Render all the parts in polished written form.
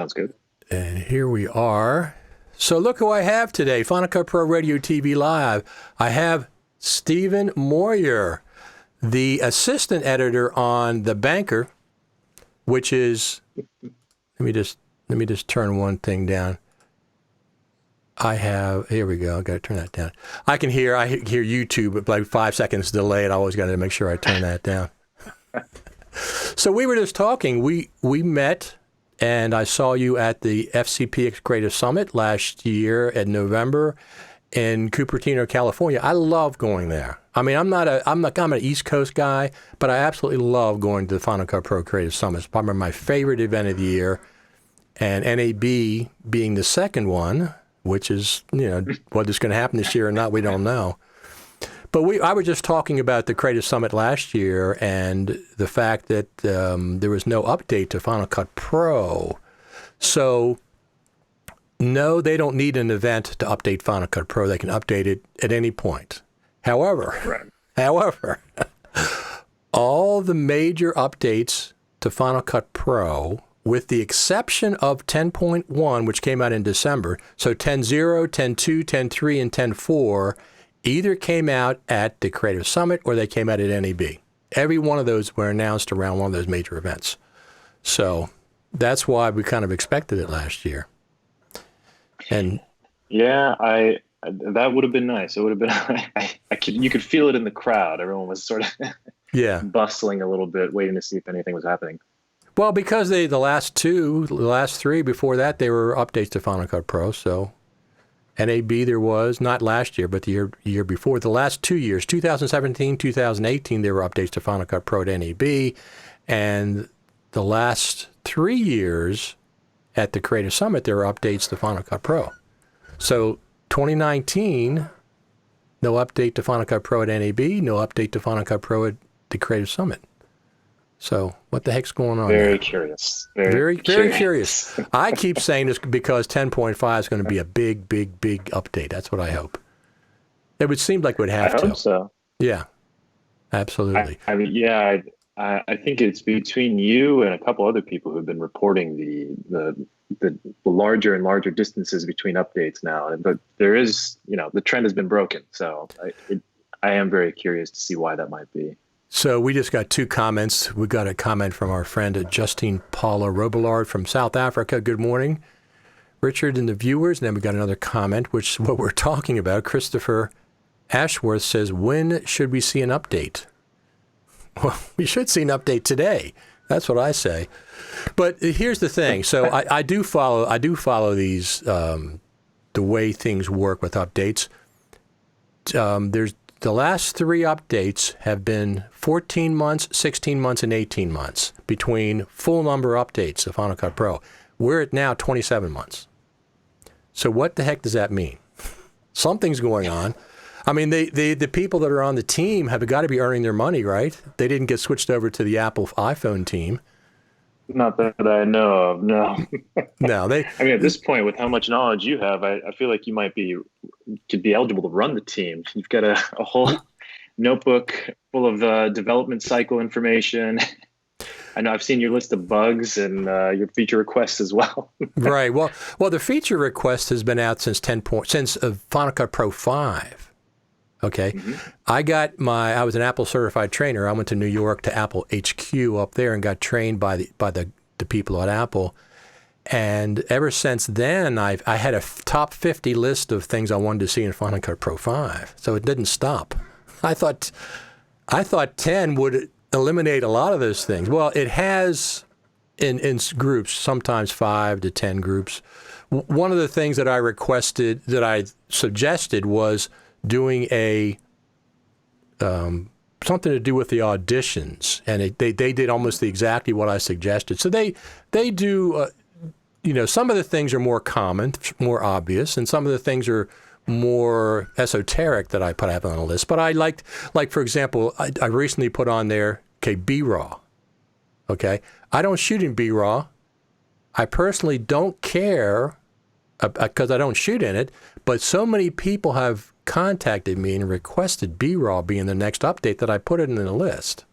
Sounds good. And here we are. So look who I have today, Final Cut Pro Radio TV Live. I have Stephen Moyer, the assistant editor on The Banker, which is, let me just turn one thing down. Here we go. I got to turn that down. I hear YouTube at like 5 seconds delayed. I always got to make sure I turn that down. So we were just talking. We met, and I saw you at the FCPX Creative Summit last year in November in Cupertino, California. I love going there. I mean, I'm an East Coast guy, but I absolutely love going to the Final Cut Pro Creative Summit. It's probably my favorite event of the year, and NAB being the second one, which is, whether it's going to happen this year or not, we don't know. But I was just talking about the Creative Summit last year and the fact that there was no update to Final Cut Pro. So, no, they don't need an event to update Final Cut Pro. They can update it at any point. However, all the major updates to Final Cut Pro, with the exception of 10.1, which came out in December, so 10.0, 10.2, 10.3, and 10.4 either came out at the Creative Summit or they came out at NAB. Every one of those were announced around one of those major events. So that's why we kind of expected it last year. And yeah, that would have been nice. It would have been, you could feel it in the crowd. Everyone was sort of bustling a little bit, waiting to see if anything was happening. Well, because the last three before that, they were updates to Final Cut Pro. So NAB there was, not last year, but the year before. The last 2 years, 2017, 2018, there were updates to Final Cut Pro at NAB. And the last 3 years at the Creative Summit, there were updates to Final Cut Pro. So 2019, no update to Final Cut Pro at NAB, no update to Final Cut Pro at the Creative Summit. So what the heck's going on Very there? Curious. Very curious. I keep saying this because 10.5 is going to be a big update. That's what I hope. It would seem like we'd have to. I hope so. Yeah, absolutely. I think it's between you and a couple other people who've been reporting the larger and larger distances between updates now. But there is, the trend has been broken. So I am very curious to see why that might be. So we just got two comments. We got a comment from our friend Justine Paula Robillard from South Africa. Good morning, Richard and the viewers. And then we got another comment, which is what we're talking about. Christopher Ashworth says, when should we see an update? Well, we should see an update today. That's what I say. But here's the thing. So I do follow these, the way things work with updates. The last three updates have been 14 months, 16 months, and 18 months between full number updates of Final Cut Pro. We're at now 27 months. So what the heck does that mean? Something's going on. I mean, the people that are on the team have got to be earning their money, right? They didn't get switched over to the Apple iPhone team. Not that I know of, no. No, I mean, at this point, with how much knowledge you have, I feel like you could be eligible to run the team. You've got a whole notebook full of development cycle information. I know I've seen your list of bugs and your feature requests as well. Right. Well, the feature request has been out since Final Cut Pro 5. Okay. Mm-hmm. I was an Apple certified trainer. I went to New York to Apple HQ up there and got trained by the people at Apple. And ever since then, I had a top 50 list of things I wanted to see in Final Cut Pro 5. So it didn't stop. I thought 10 would eliminate a lot of those things. Well, it has in groups, sometimes 5 to 10 groups. One of the things that I suggested was doing something to do with the auditions, and they did almost exactly what I suggested. So they do, some of the things are more common, more obvious, and some of the things are more esoteric that I put up on the list. But I liked, for example, I recently put on there, B-RAW. Okay, I don't shoot in B-RAW. I personally don't care because I don't shoot in it, but so many people have contacted me and requested B-RAW be in the next update that I put it in the list.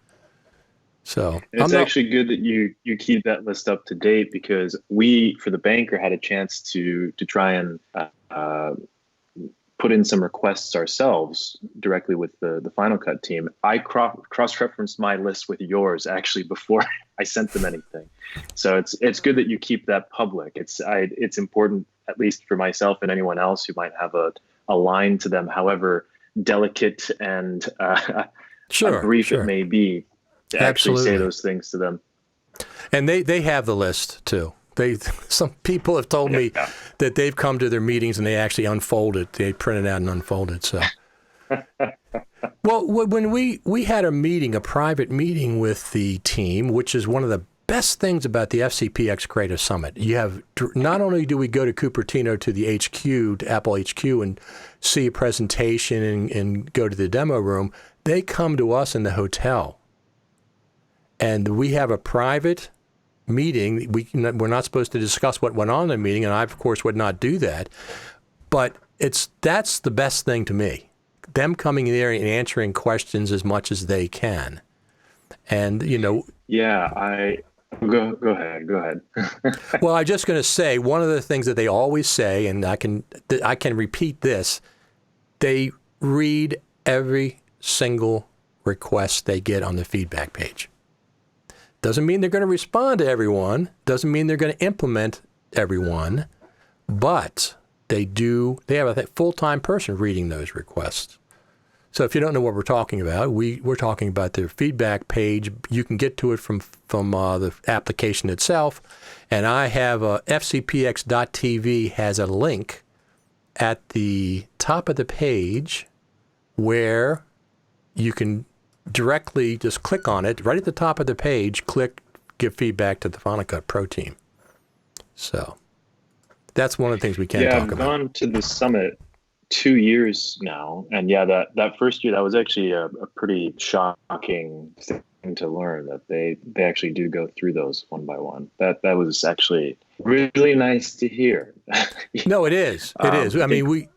So And it's actually good that you keep that list up to date, because we, for the banker, had a chance to try and put in some requests ourselves directly with the Final Cut team. I cross-referenced my list with yours actually before I sent them anything. So it's good that you keep that public. It's important, at least for myself and anyone else who might have a line to them, however delicate and brief it may be, to actually say those things to them. And they have the list too. Some people have told me that they've come to their meetings and they actually unfold it. They print it out and unfold it. So, well, when we had a private meeting with the team, which is one of the best things about the FCPX Creative Summit. You have, not only do we go to Cupertino to the HQ, to Apple HQ, and see a presentation and go to the demo room, they come to us in the hotel. And we have a private meeting. We're not supposed to discuss what went on in the meeting, and I, of course, would not do that. But that's the best thing to me. Them coming there and answering questions as much as they can. And, Yeah, go ahead. Well, I'm just going to say, one of the things that they always say, and I can repeat this, they read every single request they get on the feedback page. Doesn't mean they're going to respond to everyone. Doesn't mean they're going to implement everyone. But they have a full-time person reading those requests. So if you don't know what we're talking about, we're talking about their feedback page. You can get to it from the application itself. And I have FCPX.tv has a link at the top of the page where you can directly just click on it, right at the top of the page, give feedback to the Final Cut Pro team. So that's one of the things we can't talk about. I've gone to the summit 2 years now. And that first year, that was actually a pretty shocking thing to learn, that they actually do go through those one by one. That was actually really nice to hear. No, it is. It is. I mean,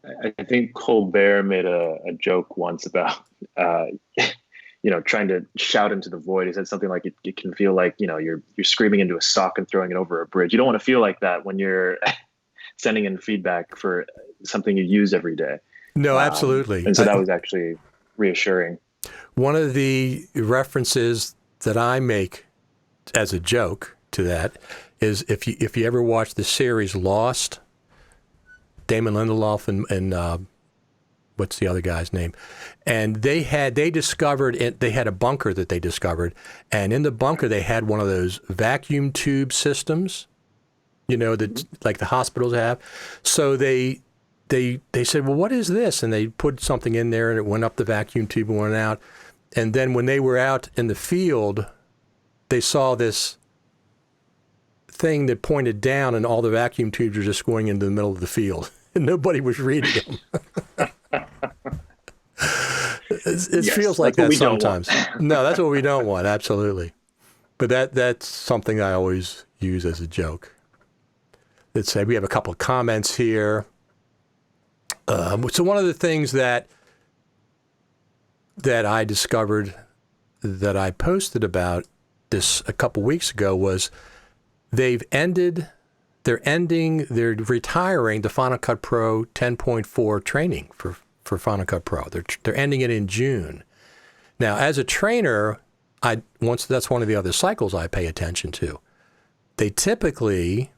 I think Colbert made a joke once about, trying to shout into the void. He said something like, it can feel like, you're screaming into a sock and throwing it over a bridge. You don't want to feel like that when you're sending in feedback for something you use every day. No, absolutely. And so that was actually reassuring. One of the references that I make as a joke to that is if you ever watch the series Lost, Damon Lindelof and what's the other guy's name? And they discovered they had a bunker that they discovered, and in the bunker they had one of those vacuum tube systems, that like the hospitals have. So they said, well, what is this? And they put something in there, and it went up the vacuum tube and went out. And then when they were out in the field, they saw this thing that pointed down, and all the vacuum tubes were just going into the middle of the field, and nobody was reading them. It feels like that sometimes. No, that's what we don't want. Absolutely. But that's something I always use as a joke. Let's say we have a couple of comments here. So one of the things that I discovered that I posted about this a couple weeks ago was they're retiring the Final Cut Pro 10.4 training for Final Cut Pro. They're ending it in June. Now, as a trainer, that's one of the other cycles I pay attention to. They typically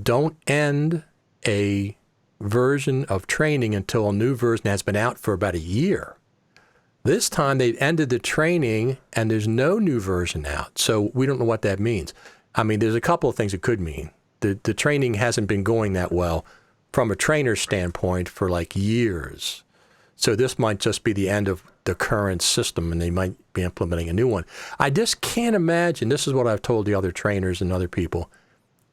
don't end a version of training until a new version has been out for about a year. This time they've ended the training and there's no new version out. So we don't know what that means. I mean, there's a couple of things it could mean. The training hasn't been going that well from a trainer's standpoint for like years. So this might just be the end of the current system and they might be implementing a new one. I just can't imagine, this is what I've told the other trainers and other people,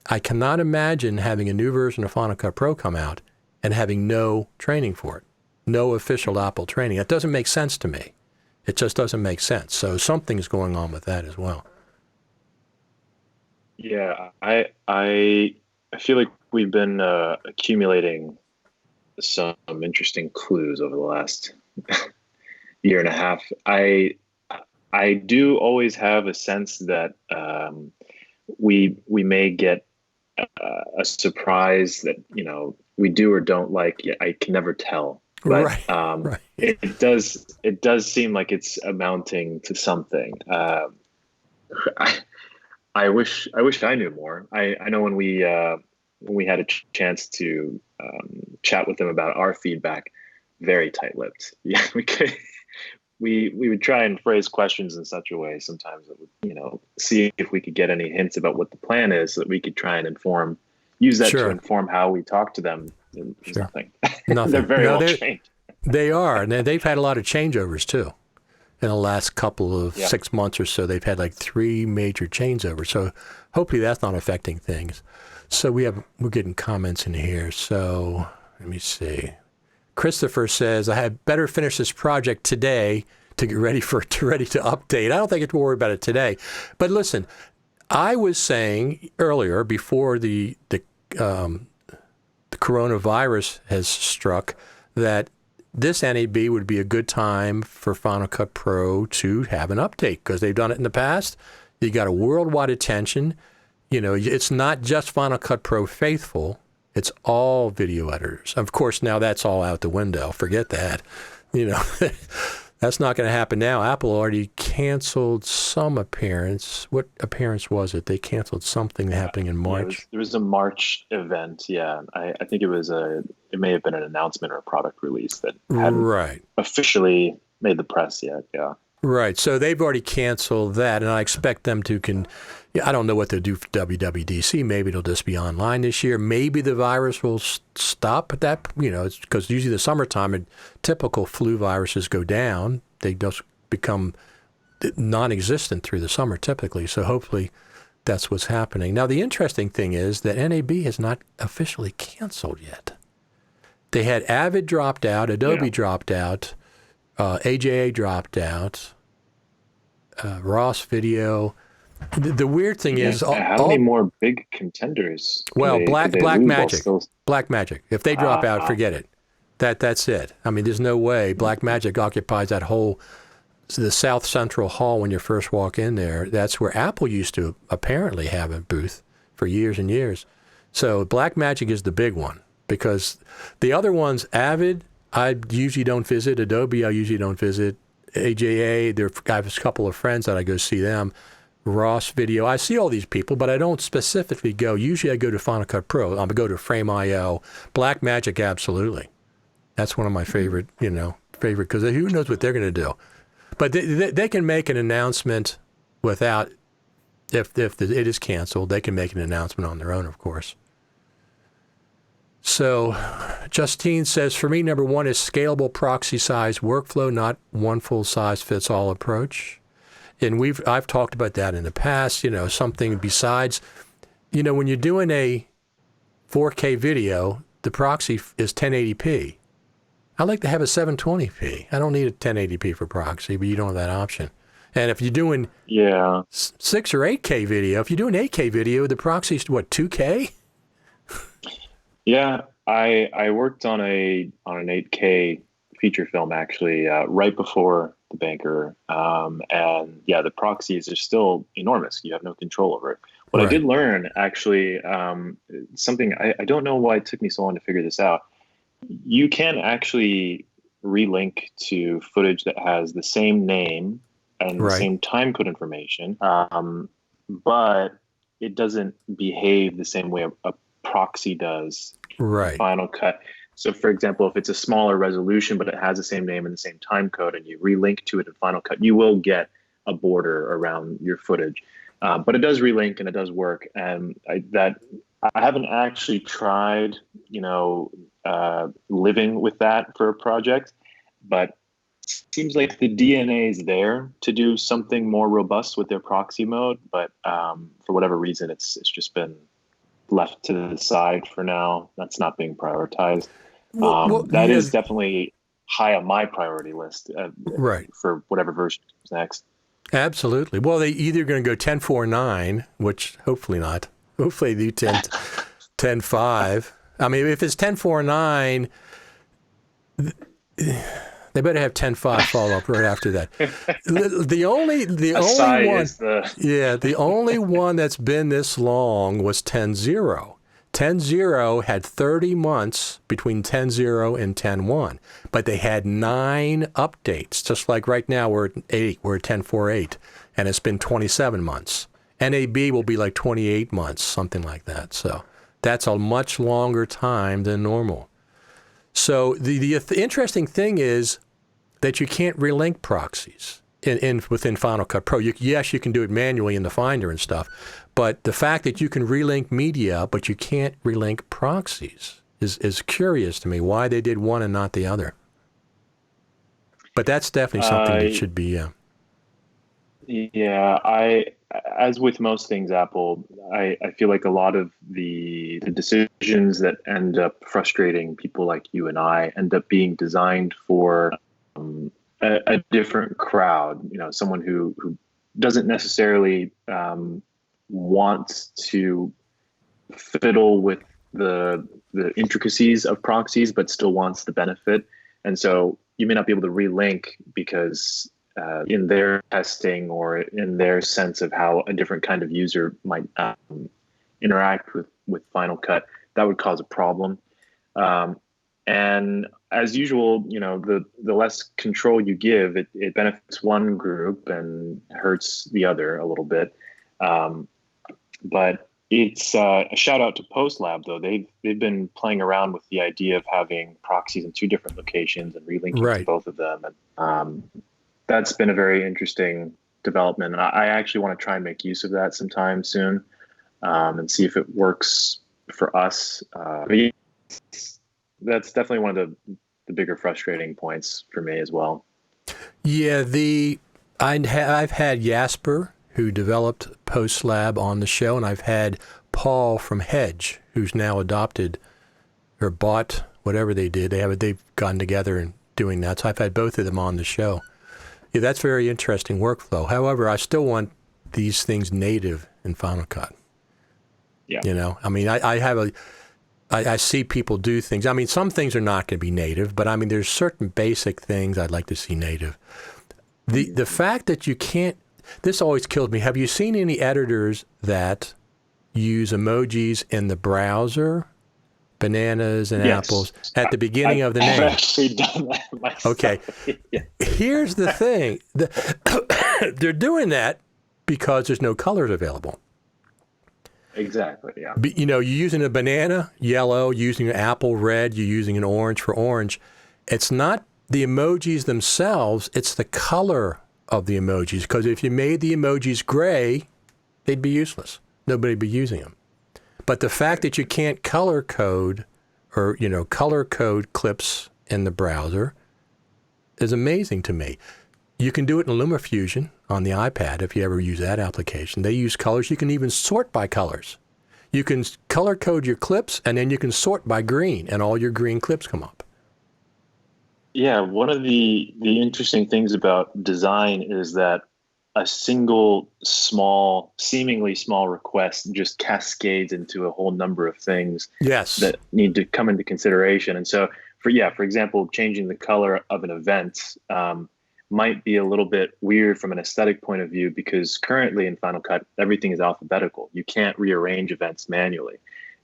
I cannot imagine having a new version of Final Cut Pro come out and having no training for it, no official Apple training. That doesn't make sense to me. It just doesn't make sense. So something's going on with that as well. Yeah, I feel like we've been accumulating some interesting clues over the last year and a half. I I do always have a sense that we may get a surprise that we do or don't like. I can never tell, but Right. Right. it does seem like it's amounting to something. I wish I knew more. I know when we had a chance to chat with them about our feedback, very tight-lipped. Yeah, we would try and phrase questions in such a way sometimes that would, see if we could get any hints about what the plan is so that we could try and use that to inform how we talk to them. And there's nothing. They're very well trained. They are. And they've had a lot of changeovers too. In the last couple of 6 months or so, they've had like 3 major changeovers. So hopefully that's not affecting things. So we're getting comments in here. So let me see. Christopher says, I had better finish this project today to get ready to update. I don't think it's worry about it today. But listen, I was saying earlier, before the coronavirus has struck, that this NAB would be a good time for Final Cut Pro to have an update because they've done it in the past. You got a worldwide attention. It's not just Final Cut Pro faithful. It's all video editors. Of course, now that's all out the window. Forget that. That's not going to happen now. Apple already canceled some appearance. What appearance was it? They canceled something happening in March. Yeah, there was a March event. Yeah, I think it may have been an announcement or a product release that hadn't officially made the press yet. Yeah. Right. So they've already canceled that, and I expect them to I don't know what they'll do for WWDC. Maybe it'll just be online this year. Maybe the virus will stop at that. It's because usually the summertime, typical flu viruses go down. They just become non-existent through the summer typically. So hopefully that's what's happening. Now, the interesting thing is that NAB has not officially canceled yet. They had Avid dropped out, Adobe dropped out, AJA dropped out, Ross Video. The weird thing is, how many more big contenders? Well, Blackmagic. If they drop out, forget it. That's it. I mean, there's no way. Blackmagic occupies that whole the South Central Hall when you first walk in there. That's where Apple used to apparently have a booth for years and years. So Blackmagic is the big one because the other ones, Avid, I usually don't visit. Adobe, I usually don't visit. AJA, I have a couple of friends that I go see them. Ross Video. I see all these people, but I don't specifically go. Usually I go to Final Cut Pro. I go to Frame.io. Blackmagic, absolutely. That's one of my favorite because who knows what they're going to do. But they can make an announcement without, if it is canceled, they can make an announcement on their own, of course. So Justine says, for me, number one is scalable proxy size workflow, not one full size fits all approach. And I've talked about that in the past, something besides, when you're doing a 4K video, the proxy is 1080p. I like to have a 720p. I don't need a 1080p for proxy, but you don't have that option. And if you're doing 6 or 8K video, if you're doing 8K video, the proxy's 2K? Yeah, I worked on an 8K feature film actually right before the banker, and the proxies are still enormous. You have no control over it. What I did learn actually, something I don't know why it took me so long to figure this out. You can actually relink to footage that has the same name and the same time code information, but it doesn't behave the same way a proxy does. Final Cut. So, for example, if it's a smaller resolution, but it has the same name and the same time code, and you relink to it in Final Cut, you will get a border around your footage. But it does relink and it does work. And I haven't actually tried, living with that for a project, but it seems like the DNA is there to do something more robust with their proxy mode. But for whatever reason, it's just been left to the side for now. That's not being prioritized. That is definitely high on my priority list for whatever version comes next. Absolutely. Well, they either going to go 10.4.9, which hopefully not. Hopefully they do 10.5. I mean, if it's 10.4.9, They better have 10.5 follow-up right after that. The only one that's been this long was 10.0. 10.0 had 30 months between 10.0 and 10.1, but they had 9 updates. Just like right now we're at 8, we're at 10.4.8, and it's been 27 months. NAB will be like 28 months, something like that. So that's a much longer time than normal. So the interesting thing is that you can't relink proxies within Final Cut Pro. Yes, you can do it manually in the Finder and stuff, but the fact that you can relink media, but you can't relink proxies is curious to me, why they did one and not the other. But that's definitely something that should be... Yeah, as with most things Apple, I feel like a lot of the decisions that end up frustrating people like you and I end up being designed for a different crowd, someone who doesn't necessarily want to fiddle with the intricacies of proxies, but still wants the benefit. And so you may not be able to relink because in their testing or in their sense of how a different kind of user might interact with Final Cut, that would cause a problem. And as usual, the less control you give, it benefits one group and hurts the other a little bit. But it's a shout out to PostLab, though. They've been playing around with the idea of having proxies in 2 different locations and relinking to both of them. And that's been a very interesting development. And I actually want to try and make use of that sometime soon and see if it works for us. That's definitely one of the bigger frustrating points for me as well. Yeah, I've had Jasper, who developed PostLab, on the show, and I've had Paul from Hedge, who's now adopted or bought whatever they did. They've gotten together and doing that. So I've had both of them on the show. Yeah, that's very interesting workflow. However, I still want these things native in Final Cut. Yeah. I mean, I see people do things. I mean, some things are not going to be native, but I mean, there's certain basic things I'd like to see native. The fact that you can't, this always kills me. Have you seen any editors that use emojis in the browser, bananas and apples, at the beginning of the name? I've actually done that myself. Okay. Yeah. Here's the thing. They're doing that because there's no colors available. Exactly, yeah. You're using a banana, yellow, using an apple, red, you're using an orange for orange. It's not the emojis themselves, it's the color of the emojis. Because if you made the emojis gray, they'd be useless. Nobody would be using them. But the fact that you can't color code or, color code clips in the browser is amazing to me. You can do it in LumaFusion on the iPad if you ever use that application. They use colors. You can even sort by colors. You can color code your clips, and then you can sort by green, and all your green clips come up. Yeah, one of the interesting things about design is that a single seemingly small request just cascades into a whole number of things that need to come into consideration. And so, for example, changing the color of an event might be a little bit weird from an aesthetic point of view, because currently in Final Cut, everything is alphabetical. You can't rearrange events manually.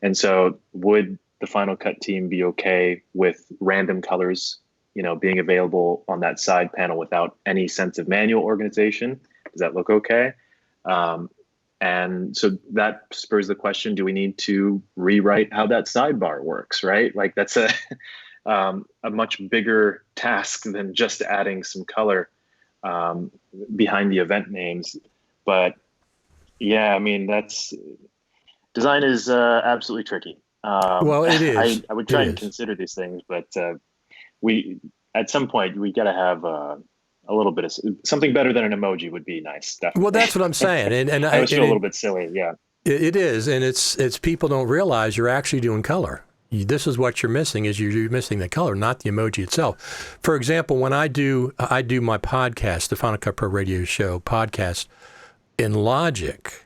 And so would the Final Cut team be okay with random colors, being available on that side panel without any sense of manual organization? Does that look okay? And so that spurs the question, do we need to rewrite how that sidebar works, right? Like that's a much bigger task than just adding some color behind the event names. But yeah, I mean, design is absolutely tricky. Well, it is. I would try and consider these things, but at some point we got to have a little bit of something better than an emoji would be nice. Definitely. Well, that's what I'm saying. And I feel a little bit silly. Yeah, it is. And it's people don't realize you're actually doing color. This is what you're missing, is you're missing the color, not the emoji itself. For example, when I do my podcast, the Final Cut Pro Radio Show podcast, in Logic,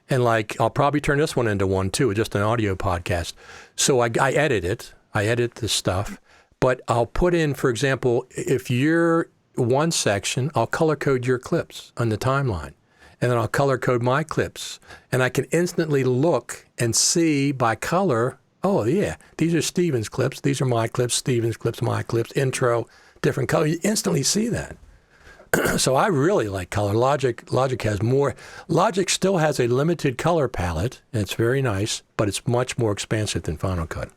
and I'll probably turn this one into one too, just an audio podcast. So I edit it. I edit the stuff, But I'll put in, for example, if you're one section, I'll color code your clips on the timeline. And then I'll color code my clips. And I can instantly look and see by color, oh, yeah, these are Steven's clips. These are my clips, Steven's clips, my clips, intro, different color. You instantly see that. So I really like color. Logic has more. Logic still has a limited color palette, and it's very nice, but it's much more expansive than Final Cut.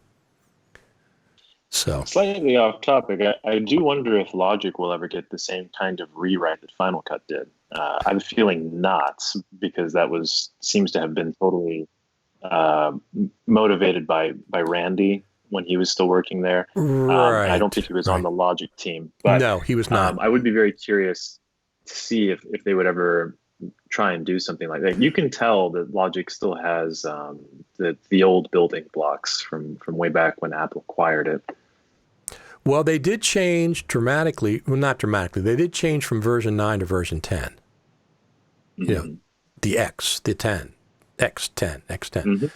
So slightly off topic, I do wonder if Logic will ever get the same kind of rewrite that Final Cut did. I'm feeling not, because that seems to have been totally motivated by Randy when he was still working there. Right. I don't think he was on the Logic team. But no, he was not. I would be very curious to see if they would ever try and do something like that. You can tell that Logic still has the old building blocks from way back when Apple acquired it. Well, they did change dramatically. Well, not dramatically. They did change from version 9 to version 10. Mm-hmm. You know, the X, the 10, X10, X10.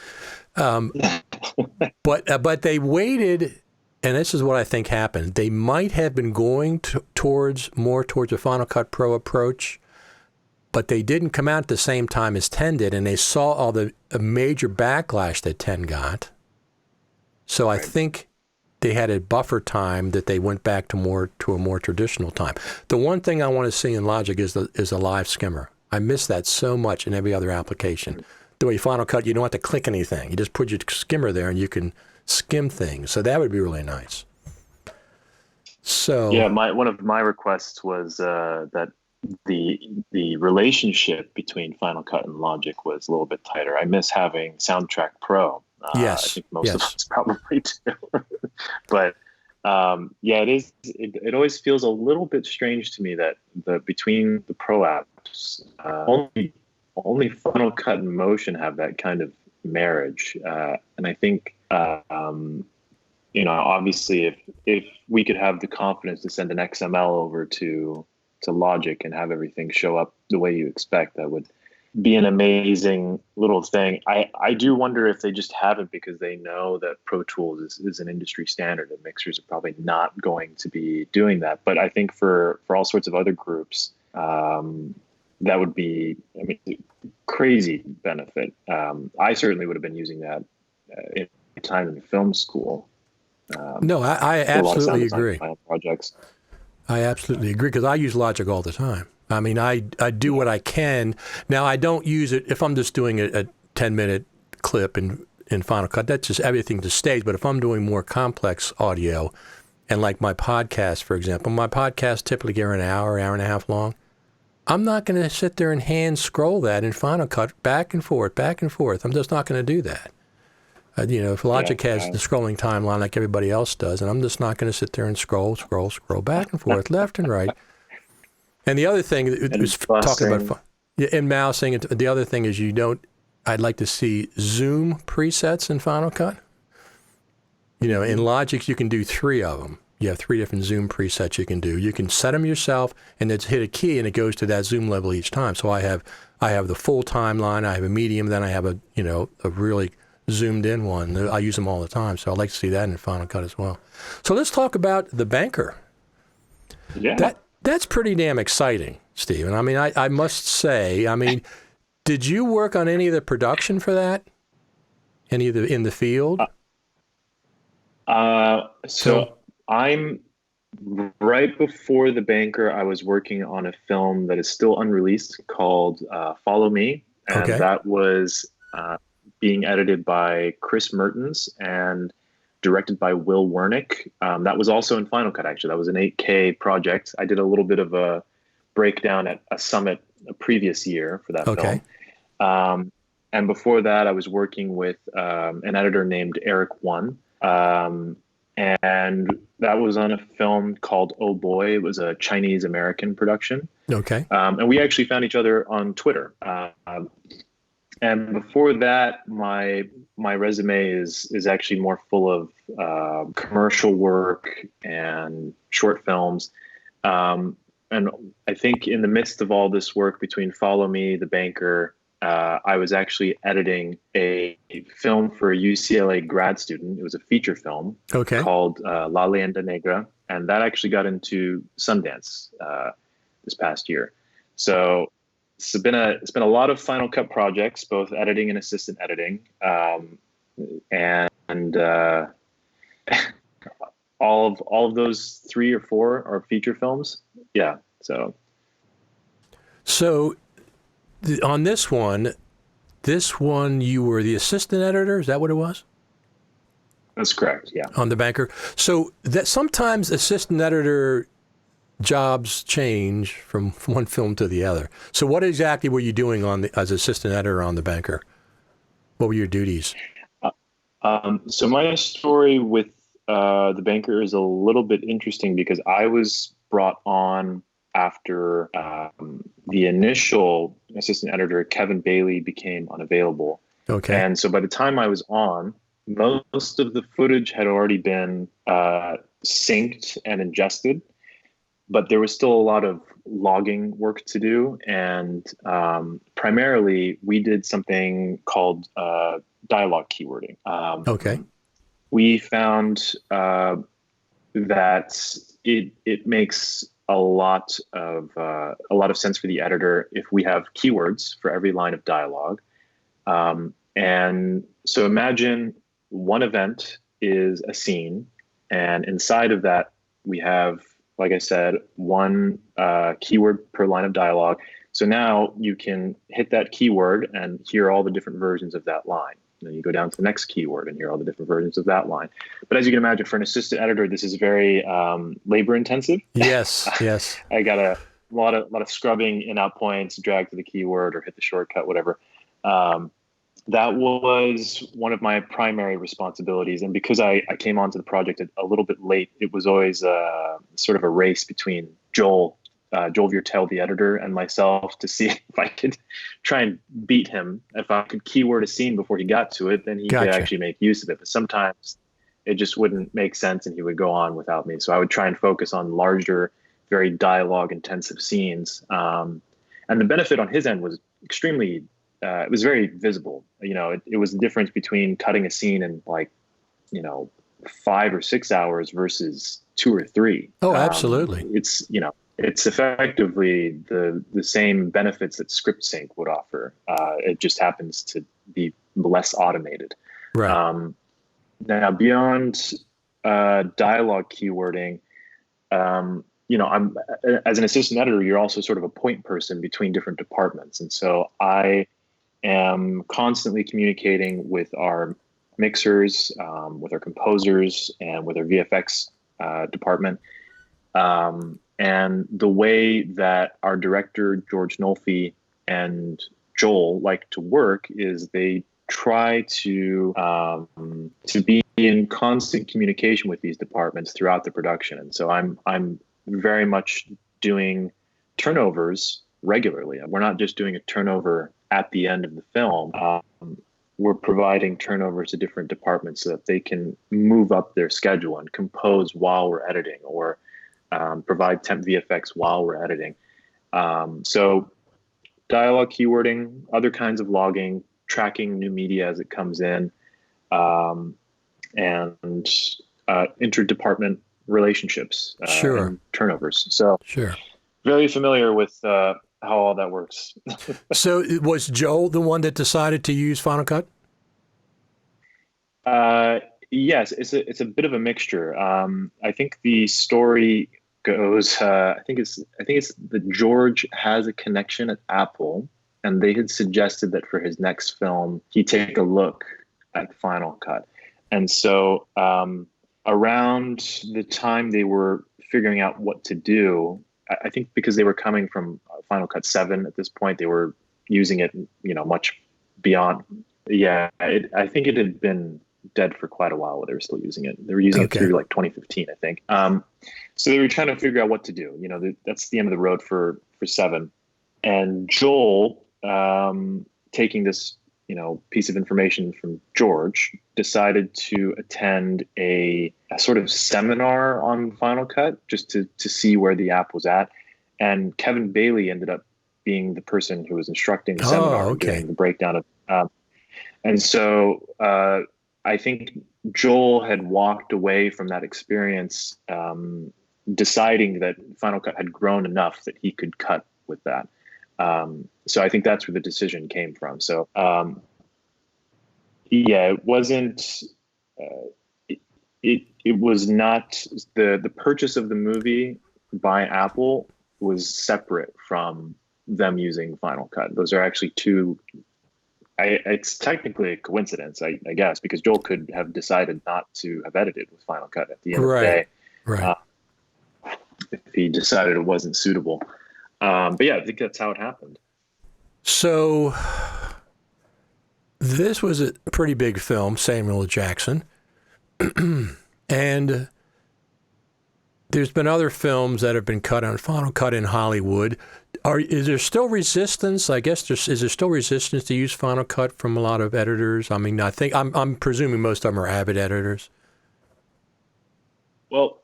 Mm-hmm. But they waited, and this is what I think happened. They might have been going towards a Final Cut Pro approach, but they didn't come out at the same time as 10 did, and they saw all the major backlash that 10 got. So I think they had a buffer time that they went back to a more traditional time. The one thing I want to see in Logic is a live skimmer. I miss that so much in every other application. The way Final Cut, you don't have to click anything. You just put your skimmer there and you can skim things. So that would be really nice. So yeah, one of my requests was that the relationship between Final Cut and Logic was a little bit tighter. I miss having Soundtrack Pro. Yes, I think most of us probably do. But it always feels a little bit strange to me that between the Pro apps, only Final Cut and Motion have that kind of marriage. And I think, obviously if we could have the confidence to send an XML over to Logic and have everything show up the way you expect, that would be an amazing little thing. I do wonder if they just haven't because they know that Pro Tools is an industry standard and mixers are probably not going to be doing that. But I think for all sorts of other groups, that would be, crazy benefit. I certainly would have been using that in time in film school. No, I absolutely agree. Projects. I absolutely agree because I use Logic all the time. I mean, I do what I can. Now, I don't use it if I'm just doing a 10-minute clip in Final Cut. That's just everything to stage. But if I'm doing more complex audio, and like my podcast, for example, my podcasts typically are an hour and a half long. I'm not going to sit there and hand scroll that in Final Cut back and forth. I'm just not going to do that. If Logic has the scrolling timeline like everybody else does, and I'm just not going to sit there and scroll back and forth, left and right. And the other thing is talking about and mousing. The other thing is I'd like to see zoom presets in Final Cut. In Logic you can do 3 of them. You have 3 different zoom presets you can do. You can set them yourself and then hit a key and it goes to that zoom level each time. So I have the full timeline. I have a medium. Then I have a really zoomed in one. I use them all the time. So I'd like to see that in Final Cut as well. So let's talk about the banker. Yeah. That's pretty damn exciting, Stephen. I mean, I must say, did you work on any of the production for that? Any of in the field? So I'm right before the banker. I was working on a film that is still unreleased called Follow Me. And that was being edited by Chris Mertens and directed by Will Wernick. That was also in Final Cut, actually. That was an 8K project. I did a little bit of a breakdown at a summit a previous year for that film. And before that, I was working with an editor named Eric One. And that was on a film called Oh Boy. It was a Chinese-American production. Okay. And we actually found each other on Twitter. And before that, my resume is actually more full of commercial work and short films. And I think in the midst of all this work between Follow Me, The Banker, I was actually editing a film for a UCLA grad student. It was a feature film called La Leyenda Negra, and that actually got into Sundance this past year. So it's been a lot of Final Cut projects, both editing and assistant editing, and all of those 3 or 4 are feature films. Yeah. So on this one you were the assistant editor. Is that what it was? That's correct. Yeah. On The Banker. So that sometimes assistant editor jobs change from one film to the other. So what exactly were you doing as assistant editor on The Banker? What were your duties? So my story with The Banker is a little bit interesting because I was brought on after the initial assistant editor, Kevin Bailey, became unavailable. Okay. And so by the time I was on, most of the footage had already been synced and ingested, but there was still a lot of logging work to do. And primarily, we did something called dialogue keywording. We found that it makes a lot of sense for the editor if we have keywords for every line of dialogue. And so imagine one event is a scene, and inside of that we have, like I said, one keyword per line of dialogue. So now you can hit that keyword and hear all the different versions of that line. Then you go down to the next keyword and hear all the different versions of that line. But as you can imagine, for an assistant editor, this is very labor intensive. Yes. I got a lot of scrubbing in out points, drag to the keyword or hit the shortcut, whatever. That was one of my primary responsibilities. And because I came onto the project a little bit late, it was always sort of a race between Joel Viertel, the editor, and myself to see if I could try and beat him. If I could keyword a scene before he got to it, then he could actually make use of it. But sometimes it just wouldn't make sense and he would go on without me. So I would try and focus on larger, very dialogue intensive scenes. And the benefit on his end was extremely, it was very visible. It was the difference between cutting a scene in 5 or 6 hours versus 2 or 3. Oh, absolutely. It's effectively the same benefits that script sync would offer. It just happens to be less automated. Right. Now, beyond dialogue keywording, I'm as an assistant editor, you're also sort of a point person between different departments, and so I am constantly communicating with our mixers, with our composers, and with our VFX department. And the way that our director, George Nolfi, and Joel like to work is they try to be in constant communication with these departments throughout the production. And so I'm very much doing turnovers regularly. We're not just doing a turnover at the end of the film. We're providing turnovers to different departments so that they can move up their schedule and compose while we're editing, or provide temp VFX while we're editing. So dialogue keywording, other kinds of logging, tracking new media as it comes in, and interdepartment relationships, and turnovers. So very familiar with how all that works. So was Joel the one that decided to use Final Cut? Yes, it's a bit of a mixture. I think the story goes. I think it's that George has a connection at Apple, and they had suggested that for his next film he take a look at Final Cut. And so around the time they were figuring out what to do, I think because they were coming from Final Cut 7 at this point, they were using it, much beyond. Yeah, I think it had been dead for quite a while while they were still using it. They were using it through 2015, I think. So they were trying to figure out what to do. That's the end of the road for 7. And Joel, taking this, piece of information from George, decided to attend a sort of seminar on Final Cut just to see where the app was at. And Kevin Bailey ended up being the person who was instructing the seminar, okay. doing the breakdown of. And so I think Joel had walked away from that experience, deciding that Final Cut had grown enough that he could cut with that. So I think that's where the decision came from. So it wasn't. It was not the purchase of the movie by Apple was separate from them using Final Cut. Those are actually two. It's technically a coincidence, I guess, because Joel could have decided not to have edited with Final Cut at the end of the day. Right. If he decided it wasn't suitable. But yeah, I think that's how it happened. So this was a pretty big film, Samuel Jackson. And there's been other films that have been cut on Final Cut in Hollywood. Is there still resistance? I guess is there still resistance to use Final Cut from a lot of editors? I mean, I think I'm presuming most of them are avid editors. Well,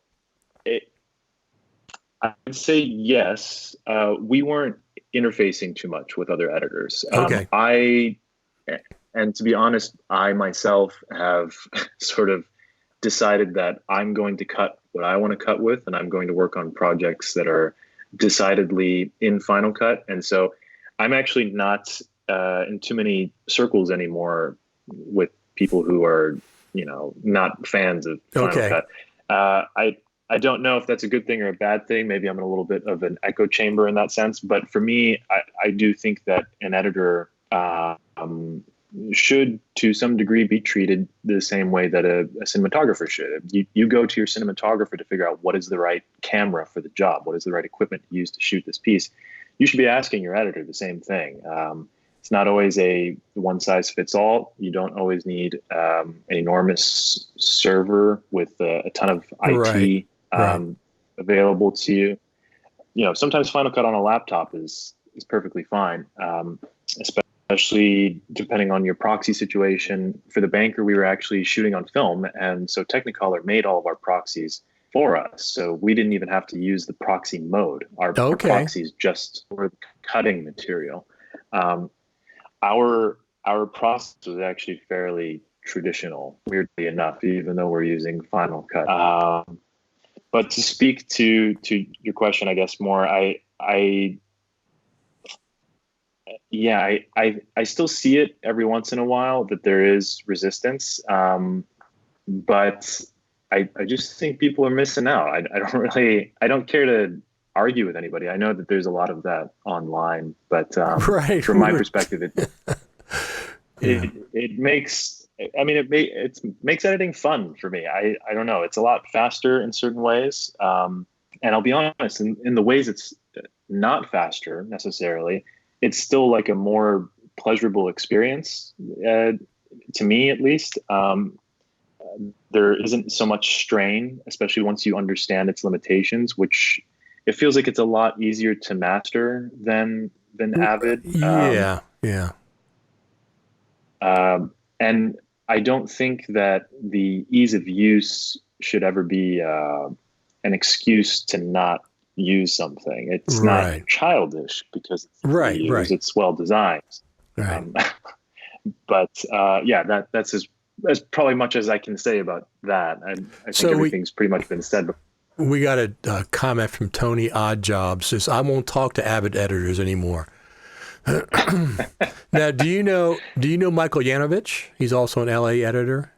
I would say yes. We weren't interfacing too much with other editors. Okay. And to be honest, I myself have sort of decided that I'm going to cut what I want to cut with, and I'm going to work on projects that are decidedly in Final Cut. And so I'm actually not in too many circles anymore with people who are, not fans of Final Cut. I don't know if that's a good thing or a bad thing. Maybe I'm in a little bit of an echo chamber in that sense. But for me, I do think that an editor should, to some degree, be treated the same way that a cinematographer should. You go to your cinematographer to figure out what is the right camera for the job, what is the right equipment to use to shoot this piece. You should be asking your editor the same thing. It's not always a one-size-fits-all. You don't always need an enormous server with a ton of IT available to you. Sometimes Final Cut on a laptop is perfectly fine, especially depending on your proxy situation. For the banker, we were actually shooting on film, and so Technicolor made all of our proxies for us. So we didn't even have to use the proxy mode. Our proxies just were cutting material. Our process was actually fairly traditional, weirdly enough, even though we're using Final Cut. But to speak to your question, I guess more, I still see it every once in a while that there is resistance. But I just think people are missing out. I don't care to argue with anybody. I know that there's a lot of that online, but from my perspective, it makes editing fun for me. I don't know. It's a lot faster in certain ways. And I'll be honest, in the ways it's not faster necessarily, it's still like a more pleasurable experience, to me at least. There isn't so much strain, especially once you understand its limitations, which it feels like it's a lot easier to master than Avid. And I don't think that the ease of use should ever be an excuse to not use something. It's not childish because it's it's well designed. But that's probably much as I can say about that. I think everything's pretty much been said before. We got a comment from Tony Oddjob, says, I won't talk to Avid editors anymore. Now, do you know Michael Yanovich? He's also an LA editor.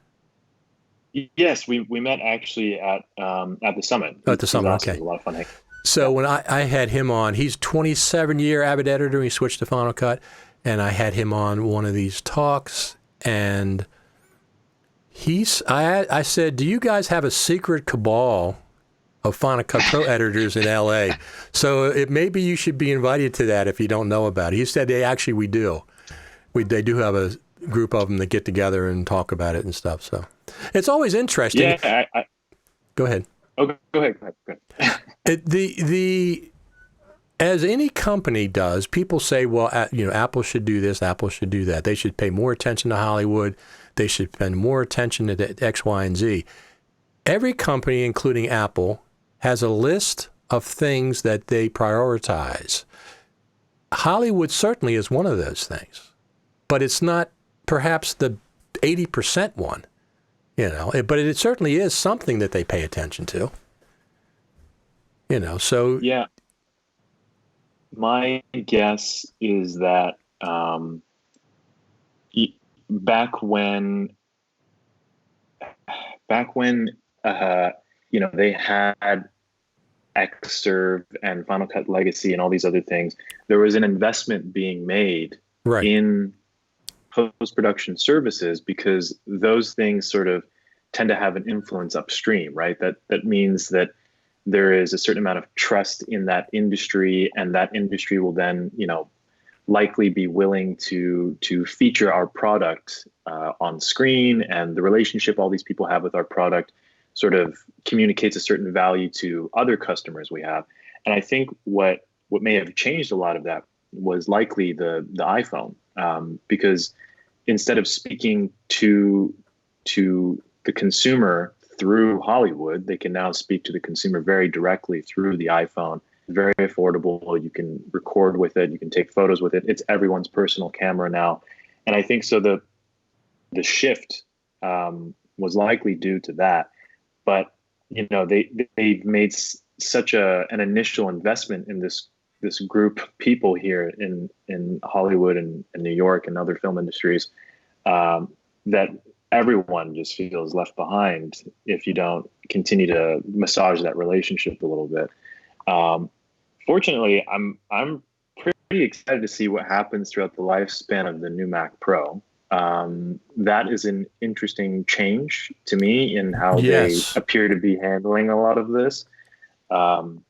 Yes, we met actually at the summit. At the summit, awesome. okay. It was a lot of fun. So when I had him on, he's 27-year Avid editor. He switched to Final Cut, and I had him on one of these talks, and I said, do you guys have a secret cabal of Final Cut Pro editors in LA? So maybe you should be invited to that if you don't know about it. He said, we do. They do have a group of them that get together and talk about it and stuff. So it's always interesting. Yeah. Go ahead. Oh, go ahead. As any company does, people say, well, Apple should do this, Apple should do that. They should pay more attention to Hollywood. They should spend more attention to X, Y, and Z. Every company, including Apple, has a list of things that they prioritize. Hollywood certainly is one of those things, but it's not perhaps the 80% one, but it certainly is something that they pay attention to, so. Yeah. My guess is that back when they had Xserve and Final Cut Legacy and all these other things, there was an investment being made in post-production services, because those things sort of tend to have an influence upstream, right? That means that there is a certain amount of trust in that industry, and that industry will then, likely be willing to feature our product on screen, and the relationship all these people have with our product sort of communicates a certain value to other customers we have. And I think what may have changed a lot of that was likely the iPhone, because instead of speaking to the consumer through Hollywood, they can now speak to the consumer very directly through the iPhone. Very affordable. You can record with it. You can take photos with it. It's everyone's personal camera now. And I think so the shift was likely due to that. But, they've made such an initial investment in this group of people here in Hollywood and New York and other film industries, that everyone just feels left behind if you don't continue to massage that relationship a little bit. Fortunately, I'm pretty excited to see what happens throughout the lifespan of the new Mac Pro. That is an interesting change to me in how they appear to be handling a lot of this. I'm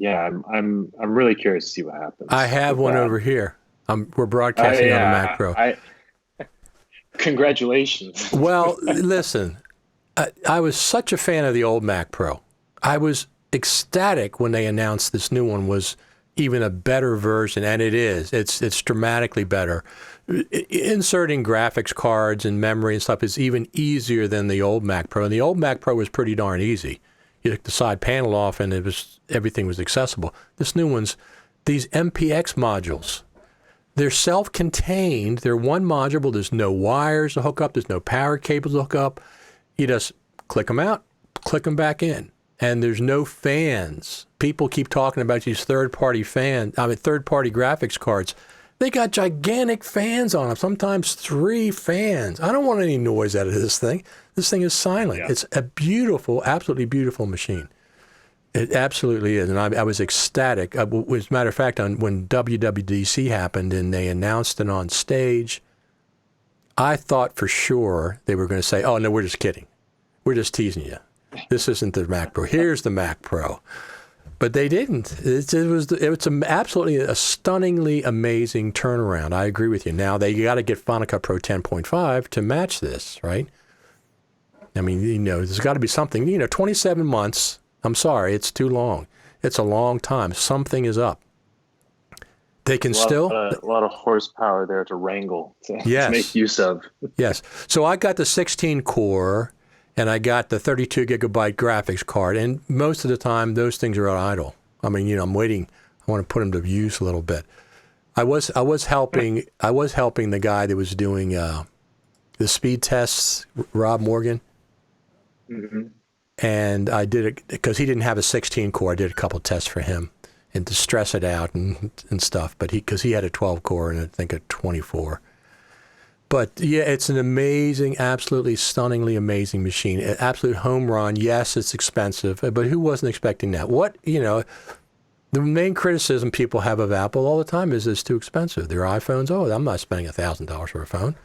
really curious to see what happens. I have one over here. We're broadcasting on a Mac Pro. Congratulations. Well, listen, I was such a fan of the old Mac Pro. I was ecstatic when they announced this new one was even a better version, and it is. It's dramatically better. Inserting graphics cards and memory and stuff is even easier than the old Mac Pro. And the old Mac Pro was pretty darn easy. You took the side panel off, and everything was accessible. This new one's these MPX modules. They're self-contained. They're one module. There's no wires to hook up. There's no power cables to hook up. You just click them out, click them back in. And there's no fans. People keep talking about these third-party graphics cards. They got gigantic fans on them, sometimes 3 fans. I don't want any noise out of this thing. This thing is silent. Yeah. It's a beautiful, absolutely beautiful machine. It absolutely is. And I was ecstatic. As a matter of fact, when WWDC happened and they announced it on stage, I thought for sure they were going to say, oh, no, we're just kidding. We're just teasing you. This isn't the Mac Pro. Here's the Mac Pro. But they didn't. It's absolutely a stunningly amazing turnaround. I agree with you. Now, they got to get Final Cut Pro 10.5 to match this, right? I mean, there's got to be something. 27 months. I'm sorry, it's too long. It's a long time. Something is up. They can a lot of horsepower there to wrangle, to make use of. Yes. So I got the 16 core, and I got the 32 gigabyte graphics card, and most of the time those things are idle. I mean, I'm waiting. I want to put them to use a little bit. I was helping the guy that was doing the speed tests, Rob Morgan. Mm-hmm. And I did it because he didn't have a 16 core. I did a couple tests for him and to stress it out and stuff. But because he had a 12 core and I think a 24. But yeah, it's an amazing, absolutely stunningly amazing machine. An absolute home run. Yes, it's expensive, but who wasn't expecting that? The main criticism people have of Apple all the time is it's too expensive. Their iPhones, I'm not spending $1,000 for a phone.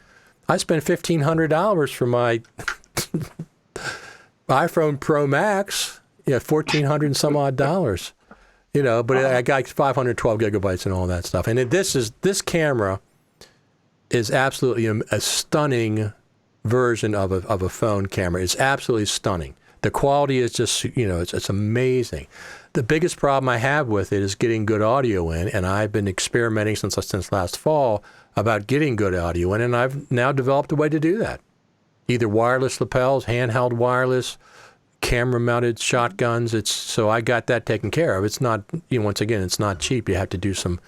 I spent $1,500 for my iPhone Pro Max, $1,400 and some odd dollars, but I got 512 gigabytes and all that stuff. And this camera is absolutely a stunning version of a phone camera. It's absolutely stunning. The quality is just, it's amazing. The biggest problem I have with it is getting good audio in, and I've been experimenting since last fall about getting good audio in, and I've now developed a way to do that. Either wireless lapels, handheld wireless, camera-mounted shotguns. So I got that taken care of. It's not, once again, it's not cheap. You have to do some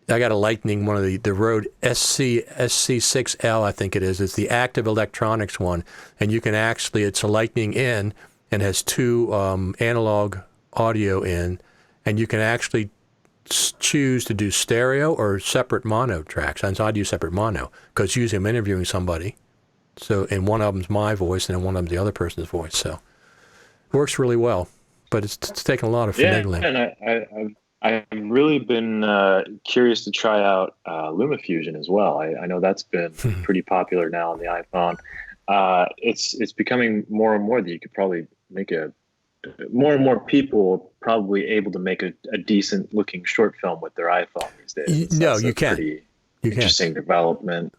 I got a Lightning, one of the Rode SC6L, I think it is. It's the active electronics one. And you can actually, it's a Lightning in and has two analog audio in. And you can actually choose to do stereo or separate mono tracks. And so I do separate mono because usually I'm interviewing somebody. So, and one of them's my voice and then one of them's the other person's voice. So it works really well, but it's taken a lot of finagling. Yeah, and I've really been curious to try out LumaFusion as well. I know that's been pretty popular now on the iPhone. It's becoming more and more that you could probably make more and more people probably able to make a decent looking short film with their iPhone these days. No, you can. Interesting development.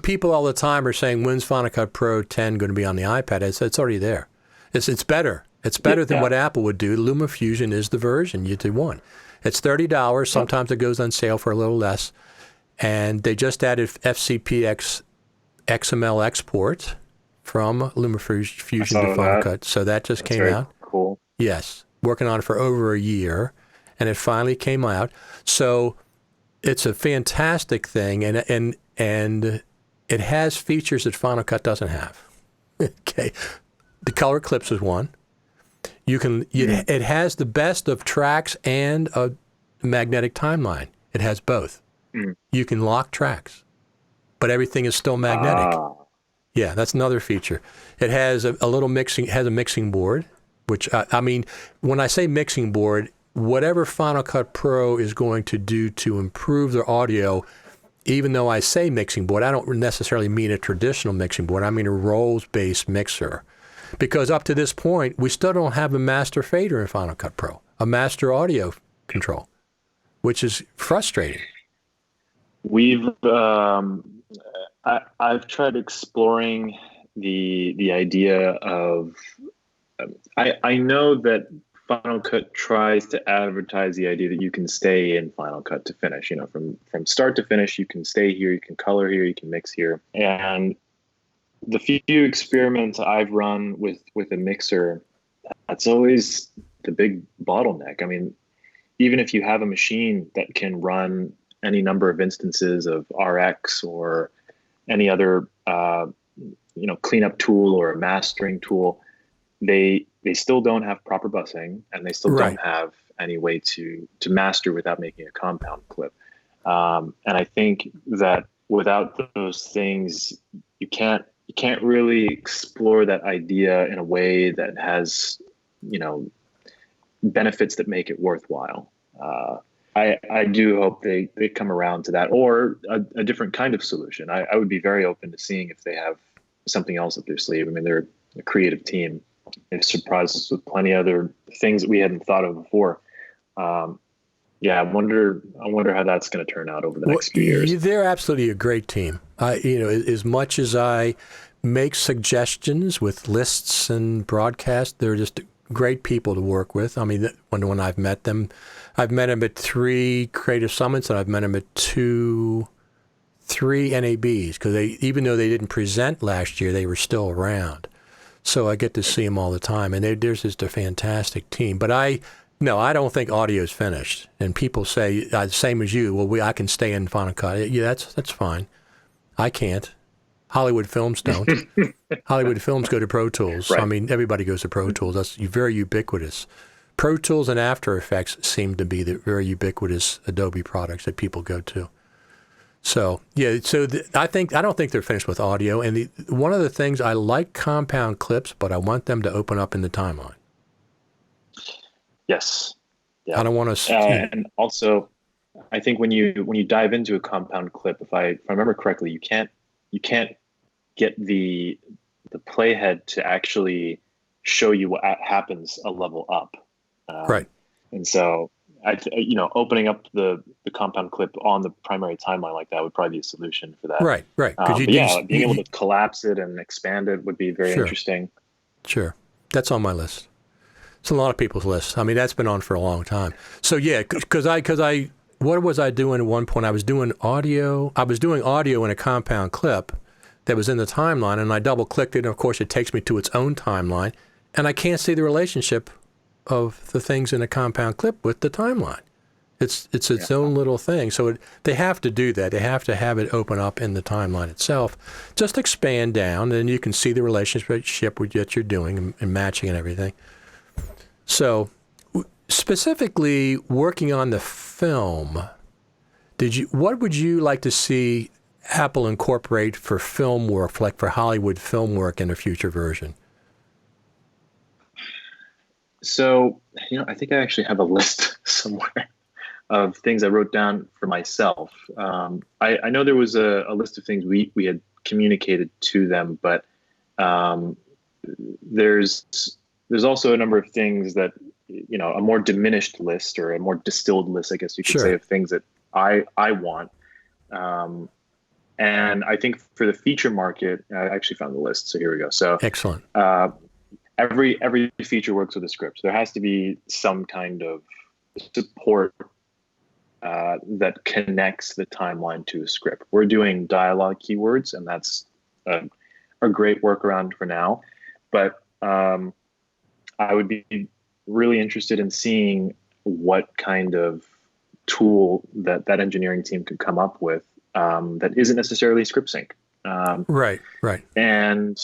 People all the time are saying, when's Final Cut Pro 10 going to be on the iPad? It's already there. It's better. It's better than what Apple would do. LumaFusion is the version you want. It's $30. Sometimes it goes on sale for a little less. And they just added FCPX XML export from LumaFusion to Final Cut. So that's came out. Cool. Yes. Working on it for over a year. And it finally came out. So it's a fantastic thing. And it has features that Final Cut doesn't have. Okay. The color clips is one. It has the best of tracks and a magnetic timeline. It has both. You can lock tracks, but everything is still magnetic. Yeah, that's another feature. It has a little mixing board, which I mean, when I say mixing board, whatever Final Cut Pro is going to do to improve their audio, even though I say mixing board, I don't necessarily mean a traditional mixing board. I mean a rolls-based mixer. Because up to this point, we still don't have a master fader in Final Cut Pro, a master audio control, which is frustrating. I've tried exploring the idea of, I know that Final Cut tries to advertise the idea that you can stay in Final Cut to finish, from start to finish, you can stay here, you can color here, you can mix here. And the few experiments I've run with a mixer, that's always the big bottleneck. I mean, even if you have a machine that can run any number of instances of RX or any other, cleanup tool or a mastering tool, they still don't have proper busing, and they still don't have any way to master without making a compound clip. And I think that without those things, you can't really explore that idea in a way that has, benefits that make it worthwhile. I do hope they come around to that, or a different kind of solution. I would be very open to seeing if they have something else up their sleeve. I mean, they're a creative team. They've surprised us with plenty of other things that we hadn't thought of before. I wonder how that's going to turn out over the next few years. They're absolutely a great team. As much as I make suggestions with lists and broadcasts, they're just great people to work with. I mean, when I've met them at 3 Creative Summits, and I've met them at 3 NABs, because even though they didn't present last year, they were still around. So I get to see them all the time, and they're just a fantastic team. But I don't think audio is finished. And people say, same as you, well, I can stay in Final Cut. Yeah, that's fine. I can't. Hollywood Films don't. Hollywood Films go to Pro Tools. Right. I mean, everybody goes to Pro Tools. That's very ubiquitous. Pro Tools and After Effects seem to be the very ubiquitous Adobe products that people go to. So, yeah, I don't think they're finished with audio. And one of the things, I like compound clips, but I want them to open up in the timeline. Yes. Yeah. I don't want to. And also, I think when you dive into a compound clip, if I remember correctly, you can't get the playhead to actually show you what happens a level up. Right. And so, opening up the compound clip on the primary timeline like that would probably be a solution for that. Right. Being able to collapse it and expand it would be very interesting. Sure. That's on my list. It's a lot of people's lists. I mean, that's been on for a long time. So yeah, because what was I doing at one point? I was doing audio in a compound clip that was in the timeline, and I double clicked it, and of course it takes me to its own timeline, and I can't see the relationship of the things in a compound clip with the timeline. It's its own little thing. So they have to do that. They have to have it open up in the timeline itself. Just expand down, and you can see the relationship with what you're doing and matching and everything. So specifically working on the film, what would you like to see Apple incorporate for film work, like for Hollywood film work in a future version? So, I think I actually have a list somewhere of things I wrote down for myself. I know there was a list of things we had communicated to them, but there's also a number of things that, a more diminished list or a more distilled list, I guess you could say, of things that I want. And I think for the feature market, I actually found the list. So here we go. So excellent. Every feature works with a script. There has to be some kind of support that connects the timeline to a script. We're doing dialogue keywords, and that's a great workaround for now. But I would be really interested in seeing what kind of tool that engineering team could come up with that isn't necessarily script sync. Right. And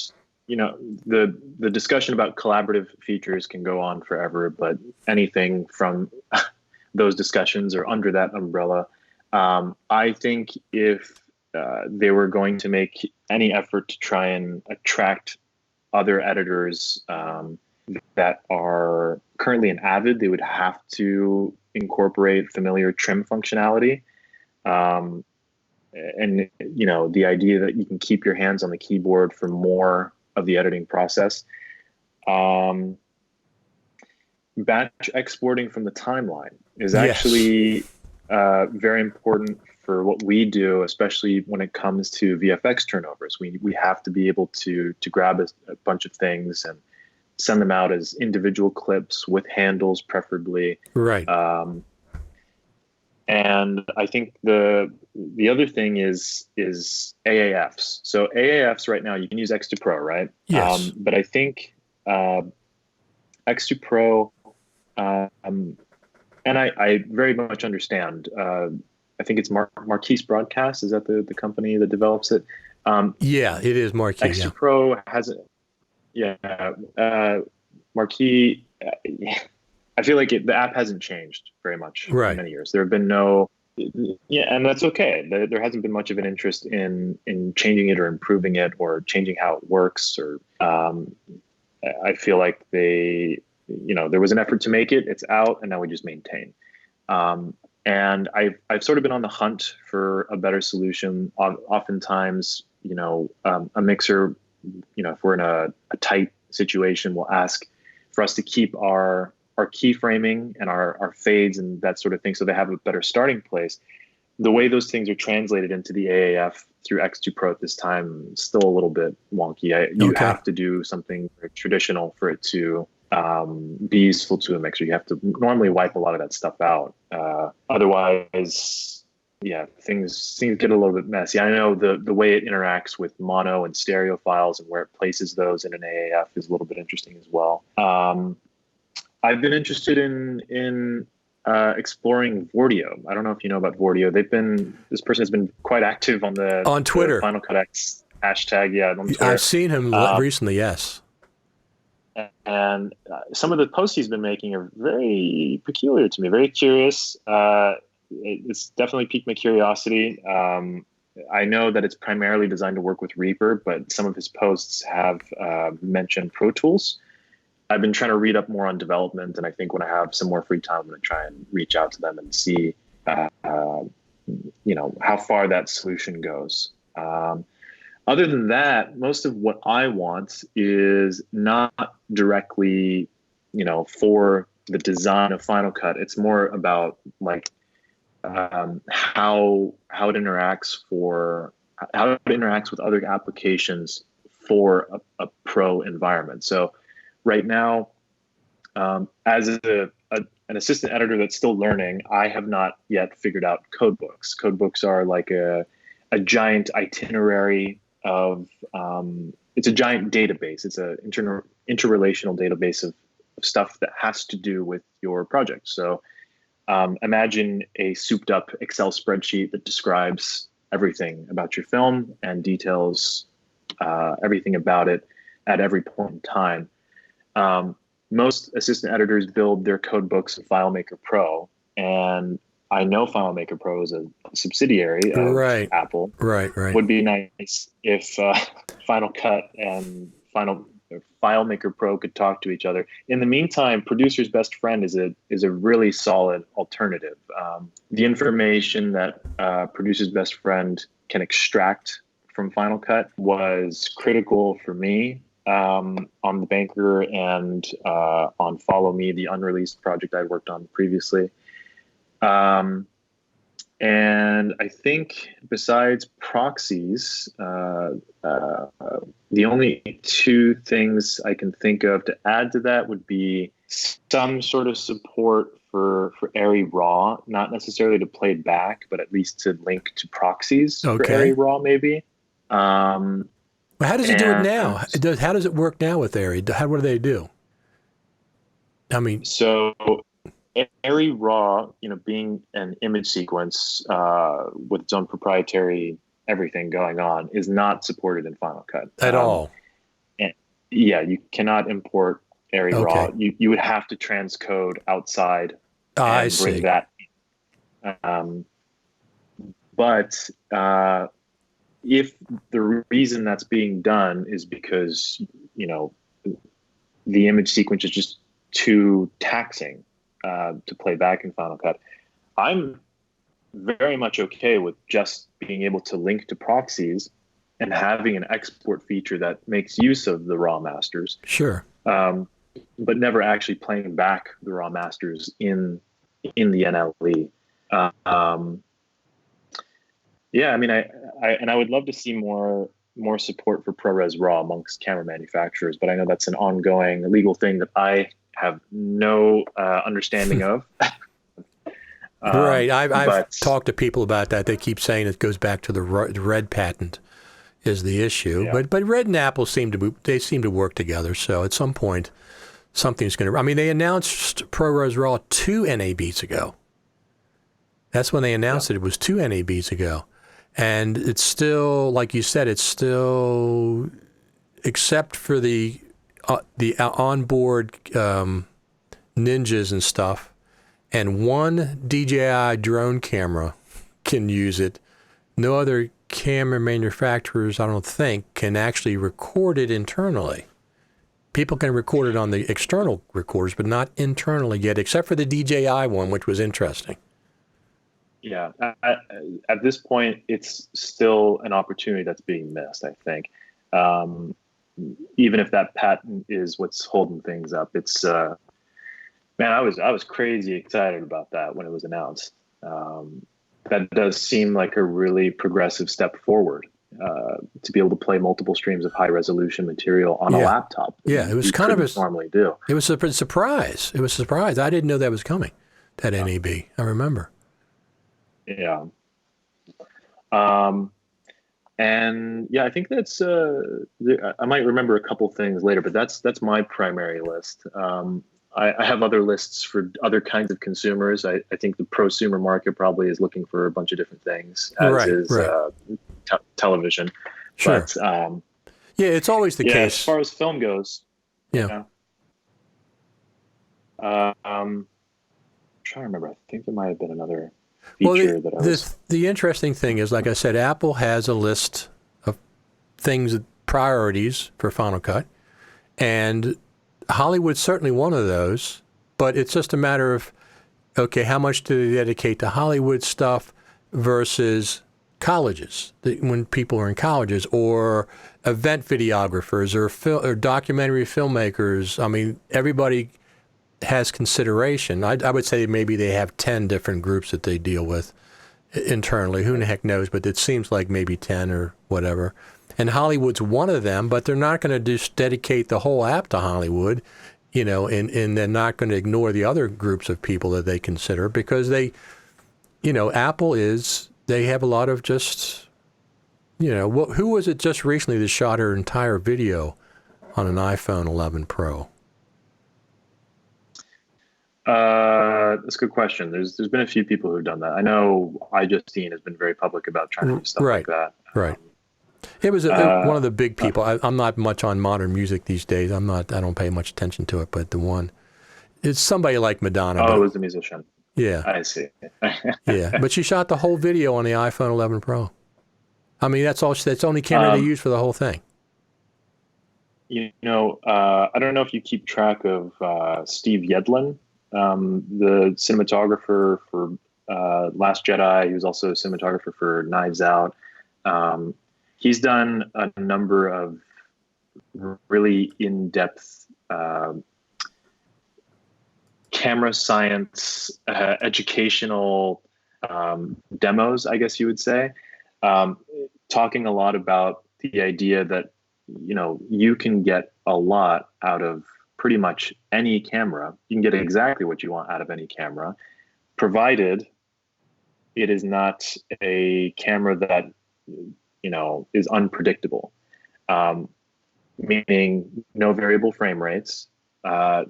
the discussion about collaborative features can go on forever, but anything from those discussions are under that umbrella. I think if they were going to make any effort to try and attract other editors that are currently in Avid, they would have to incorporate familiar trim functionality. And the idea that you can keep your hands on the keyboard for more of the editing process. Batch exporting from the timeline is actually very important for what we do, especially when it comes to VFX turnovers. We have to be able to grab a bunch of things and send them out as individual clips with handles, preferably. Right. And I think the other thing is AAFs. So AAFs right now, you can use X2 Pro, right? Yes. But I think X2 Pro, and I very much understand. I think it's Marquise Broadcast. Is that the company that develops it? Yeah, it is Marquis. X2 Pro has it. Yeah. Marquis. I feel like the app hasn't changed very much in many years. There have been and that's okay. There hasn't been much of an interest in changing it or improving it or changing how it works. Or I feel like there was an effort to make it. It's out, and now we just maintain. And I've sort of been on the hunt for a better solution. Oftentimes, a mixer, if we're in a tight situation, will ask for us to keep our keyframing and our fades and that sort of thing, so they have a better starting place. The way those things are translated into the AAF through X2 Pro at this time is still a little bit wonky. You have to do something traditional for it to be useful to a mixer. You have to normally wipe a lot of that stuff out. Otherwise, things get a little bit messy. I know the way it interacts with mono and stereo files and where it places those in an AAF is a little bit interesting as well. I've been interested in exploring Vordio. I don't know if you know about Vordio. This person has been quite active on Twitter, the Final Cut X hashtag. Yeah, on Twitter. I've seen him recently. Yes, and some of the posts he's been making are very peculiar to me. Very curious. It's definitely piqued my curiosity. I know that it's primarily designed to work with Reaper, but some of his posts have mentioned Pro Tools. I've been trying to read up more on development, and I think when I have some more free time, I'm going to try and reach out to them and see, how far that solution goes. Other than that, most of what I want is not directly, for the design of Final Cut. It's more about how it interacts with other applications for a pro environment. So right now, as an assistant editor that's still learning, I have not yet figured out codebooks. Codebooks are like a giant itinerary of, it's a giant database. It's an interrelational database of stuff that has to do with your project. So Imagine a souped up Excel spreadsheet that describes everything about your film and details everything about it at every point in time. Most assistant editors build their code books in FileMaker Pro, and I know FileMaker Pro is a subsidiary of Apple. Right. Would be nice if Final Cut and FileMaker Pro could talk to each other. In the meantime, Producer's Best Friend is a really solid alternative. The information that Producer's Best Friend can extract from Final Cut was critical for me on the Banker and on Follow Me, the unreleased project I worked on previously. And I think besides proxies, the only two things I can think of to add to that would be some sort of support for ARRI RAW, not necessarily to play back, but at least to link to proxies for ARRI RAW, maybe. Well, how does it do it now? How does it work now with ARRI? What do they do? I mean, so ARRI RAW, being an image sequence with its own proprietary everything going on, is not supported in Final Cut at all. And you cannot import ARRI RAW. You would have to transcode outside and bring that. But if the reason that's being done is because the image sequence is just too taxing to play back in Final Cut, I'm very much okay with just being able to link to proxies and having an export feature that makes use of the raw masters. Sure. But never actually playing back the raw masters in the NLE. I would love to see more support for ProRes RAW amongst camera manufacturers, but I know that's an ongoing legal thing that I have no understanding of. Right. I've talked to people about that. They keep saying it goes back to the Red patent is the issue. Yeah. But Red and Apple seem to work together. So at some point, something's going to. I mean, they announced ProRes RAW 2 NABs ago. That's when they announced it. It was 2 NABs ago. And it's still, like you said, it's still, except for the onboard ninjas and stuff, and one DJI drone camera can use it. No other camera manufacturers, I don't think, can actually record it internally. People can record it on the external recorders, but not internally yet, except for the DJI one, which was interesting. Yeah, at this point, it's still an opportunity that's being missed, I think. Even if that patent is what's holding things up, it's man, I was crazy excited about that when it was announced. That does seem like a really progressive step forward to be able to play multiple streams of high resolution material on a laptop. Yeah, it was kind of a normally do. It was a surprise. It was a surprise. I didn't know that was coming. That NAB, I remember. Yeah. And I think that's, I might remember a couple things later, but that's my primary list. I have other lists for other kinds of consumers. I think the prosumer market probably is looking for a bunch of different things, as is television. Sure. But, it's always the case. As far as film goes. Yeah. I'm trying to remember. I think there might have been another feature the interesting thing is, like I said, Apple has a list of things, priorities for Final Cut, and Hollywood's certainly one of those, but it's just a matter of, okay, how much do they dedicate to Hollywood stuff versus colleges, when people are in colleges, or event videographers, or documentary filmmakers. I mean, everybody has consideration. I would say maybe they have 10 different groups that they deal with internally. Who the heck knows? But it seems like maybe 10 or whatever. And Hollywood's one of them, but they're not going to just dedicate the whole app to Hollywood, and they're not going to ignore the other groups of people that they consider, because Apple they have a lot of just, who was it just recently that shot her entire video on an iPhone 11 Pro? That's a good question. There's been a few people who've done that. I know iJustine has been very public about trying to do stuff like that. Right. It was one of the big people. I'm not much on modern music these days. I don't pay much attention to it, but it's somebody like Madonna. Oh, it was a musician. Yeah. I see. Yeah, but she shot the whole video on the iPhone 11 Pro. I mean, that's the only camera they use for the whole thing. I don't know if you keep track of Steve Yedlin, the cinematographer for Last Jedi. He was also a cinematographer for Knives Out. He's done a number of really in-depth camera science, educational demos, I guess you would say, talking a lot about the idea that, you can get a lot out of pretty much any camera. You can get exactly what you want out of any camera, provided it is not a camera that, is unpredictable, meaning no variable frame rates,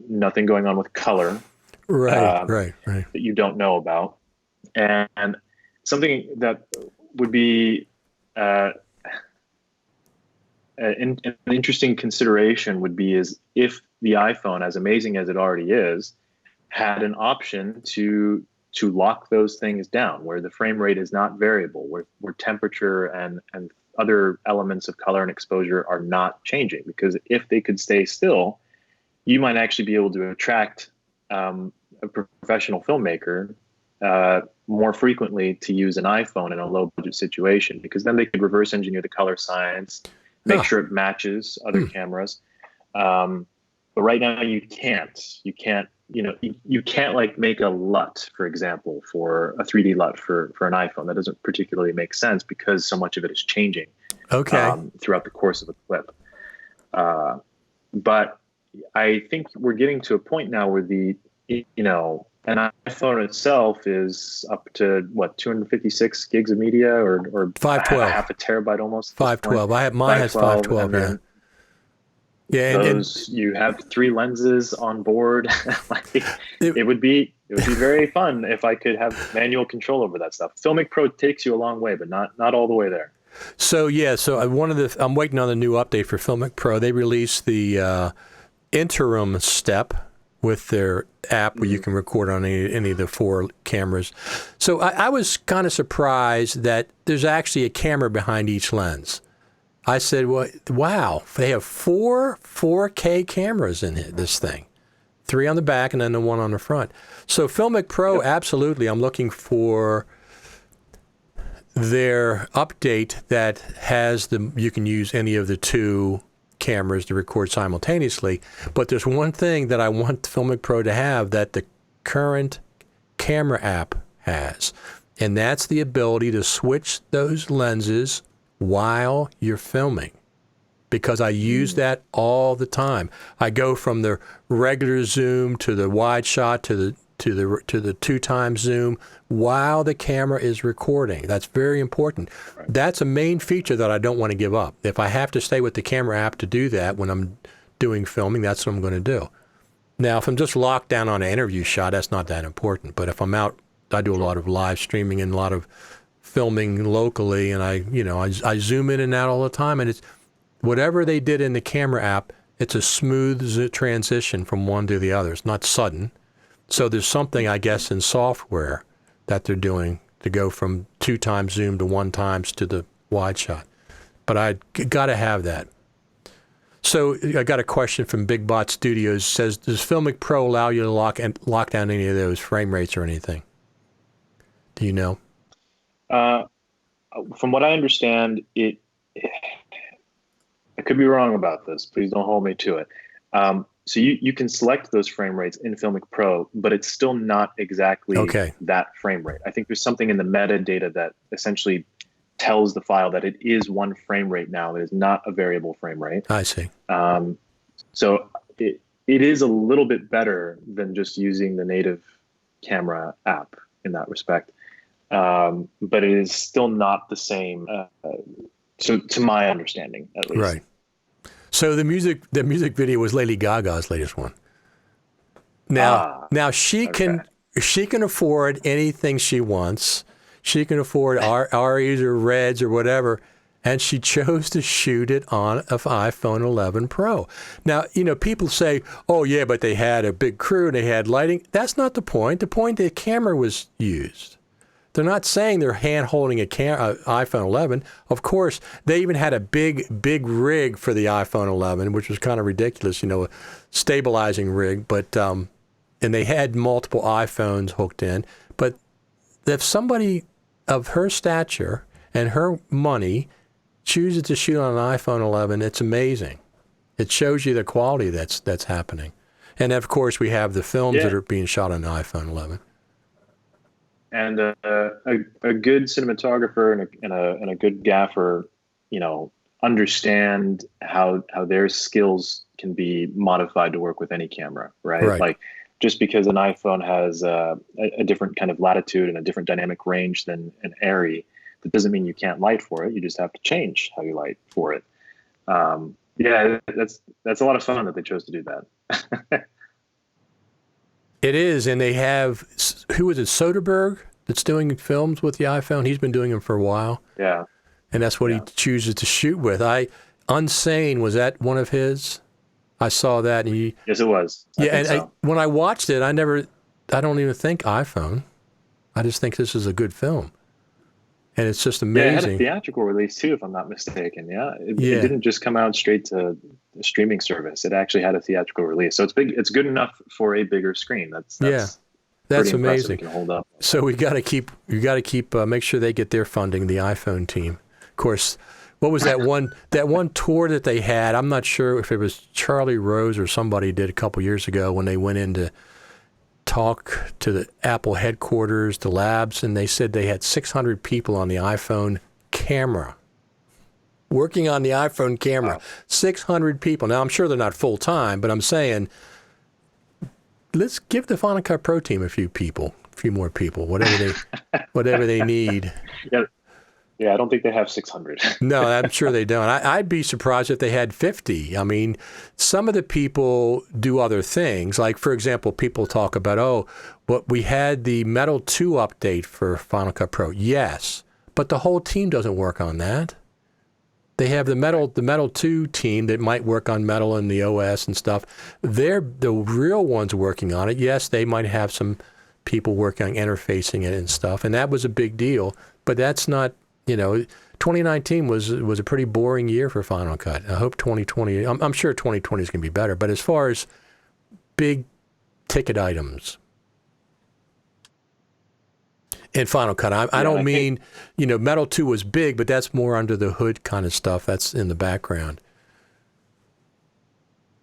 nothing going on with color, right, that you don't know about. And something that would be an interesting consideration would be is if the iPhone, as amazing as it already is, had an option to lock those things down, where the frame rate is not variable, where temperature and other elements of color and exposure are not changing. Because if they could stay still, you might actually be able to attract a professional filmmaker more frequently to use an iPhone in a low budget situation, because then they could reverse engineer the color science, make sure it matches other cameras. But right now you can't, you can't like make a LUT, for example, for a 3D LUT for an iPhone. That doesn't particularly make sense because so much of it is changing throughout the course of a clip. But I think we're getting to a point now where an iPhone itself is up to 256 gigs of media or 512, half a terabyte almost. 512. Mine has 512. Yeah. You have 3 lenses on board. It would be very fun if I could have manual control over that stuff. Filmic Pro takes you a long way, but not all the way there. So I'm waiting on the new update for Filmic Pro. They released the interim step with their app where you can record on any of the 4 cameras. So I was kind of surprised that there's actually a camera behind each lens. I said, well, wow, they have 4 4K cameras in this thing. 3 on the back and then the 1 on the front. So Filmic Pro, absolutely, I'm looking for their update that has you can use any of the 2 cameras to record simultaneously. But there's one thing that I want Filmic Pro to have that the current camera app has, and that's the ability to switch those lenses while you're filming, because I use that all the time. I go from the regular zoom to the wide shot to the 2x zoom while the camera is recording. That's very important. Right. That's a main feature that I don't want to give up. If I have to stay with the camera app to do that when I'm doing filming, that's what I'm going to do. Now, if I'm just locked down on an interview shot, that's not that important. But if I'm out, I do a lot of live streaming and a lot of filming locally, and I zoom in and out all the time, and it's whatever they did in the camera app, it's a smooth transition from one to the other. It's not sudden. So there's something, I guess, in software that they're doing to go from 2x zoom to 1x to the wide shot. But I got to have that. So I got a question from Big Bot Studios. It says, does Filmic Pro allow you to lock down any of those frame rates or anything? Do you know? From what I understand, I could be wrong about this. Please don't hold me to it. So you can select those frame rates in Filmic Pro, but it's still not exactly that frame rate. I think there's something in the metadata that essentially tells the file that it is one frame rate now. It is not a variable frame rate. I see. So it is a little bit better than just using the native camera app in that respect. But it is still not the same, to my understanding, at least. Right. So the music video was Lady Gaga's latest one. Now she can afford anything she wants. She can afford REs or Reds or whatever, and she chose to shoot it on an iPhone 11 Pro. Now, people say, "Oh yeah, but they had a big crew, they had lighting." That's not the point. The point, the camera was used. They're not saying they're hand holding a iPhone 11. Of course, they even had a big rig for the iPhone 11, which was kind of ridiculous, a stabilizing rig. But and they had multiple iPhones hooked in. But if somebody of her stature and her money chooses to shoot on an iPhone 11, it's amazing. It shows you the quality that's happening. And of course, we have the films that are being shot on the iPhone 11. And a good cinematographer and a good gaffer, understand how their skills can be modified to work with any camera, right? Like, just because an iPhone has a different kind of latitude and a different dynamic range than an Airy, that doesn't mean you can't light for it. You just have to change how you light for it. That's a lot of fun that they chose to do that. It is, and they have, who is it, Soderbergh, that's doing films with the iPhone? He's been doing them for a while. Yeah. And that's what he chooses to shoot with. Unsane, was that one of his? I saw that. And yes, it was. When I watched it, I don't even think iPhone. I just think this is a good film. And it's just amazing. Yeah, it had a theatrical release too, if I'm not mistaken. It didn't just come out straight to the streaming service. It actually had a theatrical release, so it's big. It's good enough for a bigger screen. That's amazing. It can hold up. So we got to keep. Make sure they get their funding. The iPhone team, of course. What was that one? That one tour that they had? I'm not sure if it was Charlie Rose or somebody did a couple years ago when they went in to talk to the Apple headquarters, the labs, and they said they had 600 people on the iPhone camera, working on the iPhone camera. Wow. 600 people. Now, I'm sure they're not full-time, but I'm saying let's give the Final Cut Pro team a few more people, whatever they need. Yeah, I don't think they have 600. No, I'm sure they don't. I'd be surprised if they had 50. I mean, some of the people do other things. Like, for example, people talk about, but we had the Metal 2 update for Final Cut Pro. Yes, but the whole team doesn't work on that. They have the Metal 2 team that might work on Metal and the OS and stuff. They're the real ones working on it. Yes, they might have some people working on interfacing it and stuff, and that was a big deal. But that's not... 2019 was a pretty boring year for Final Cut. I hope 2020, I'm sure 2020 is going to be better. But as far as big ticket items in Final Cut, I don't mean, Metal 2 was big, but that's more under the hood kind of stuff. That's in the background.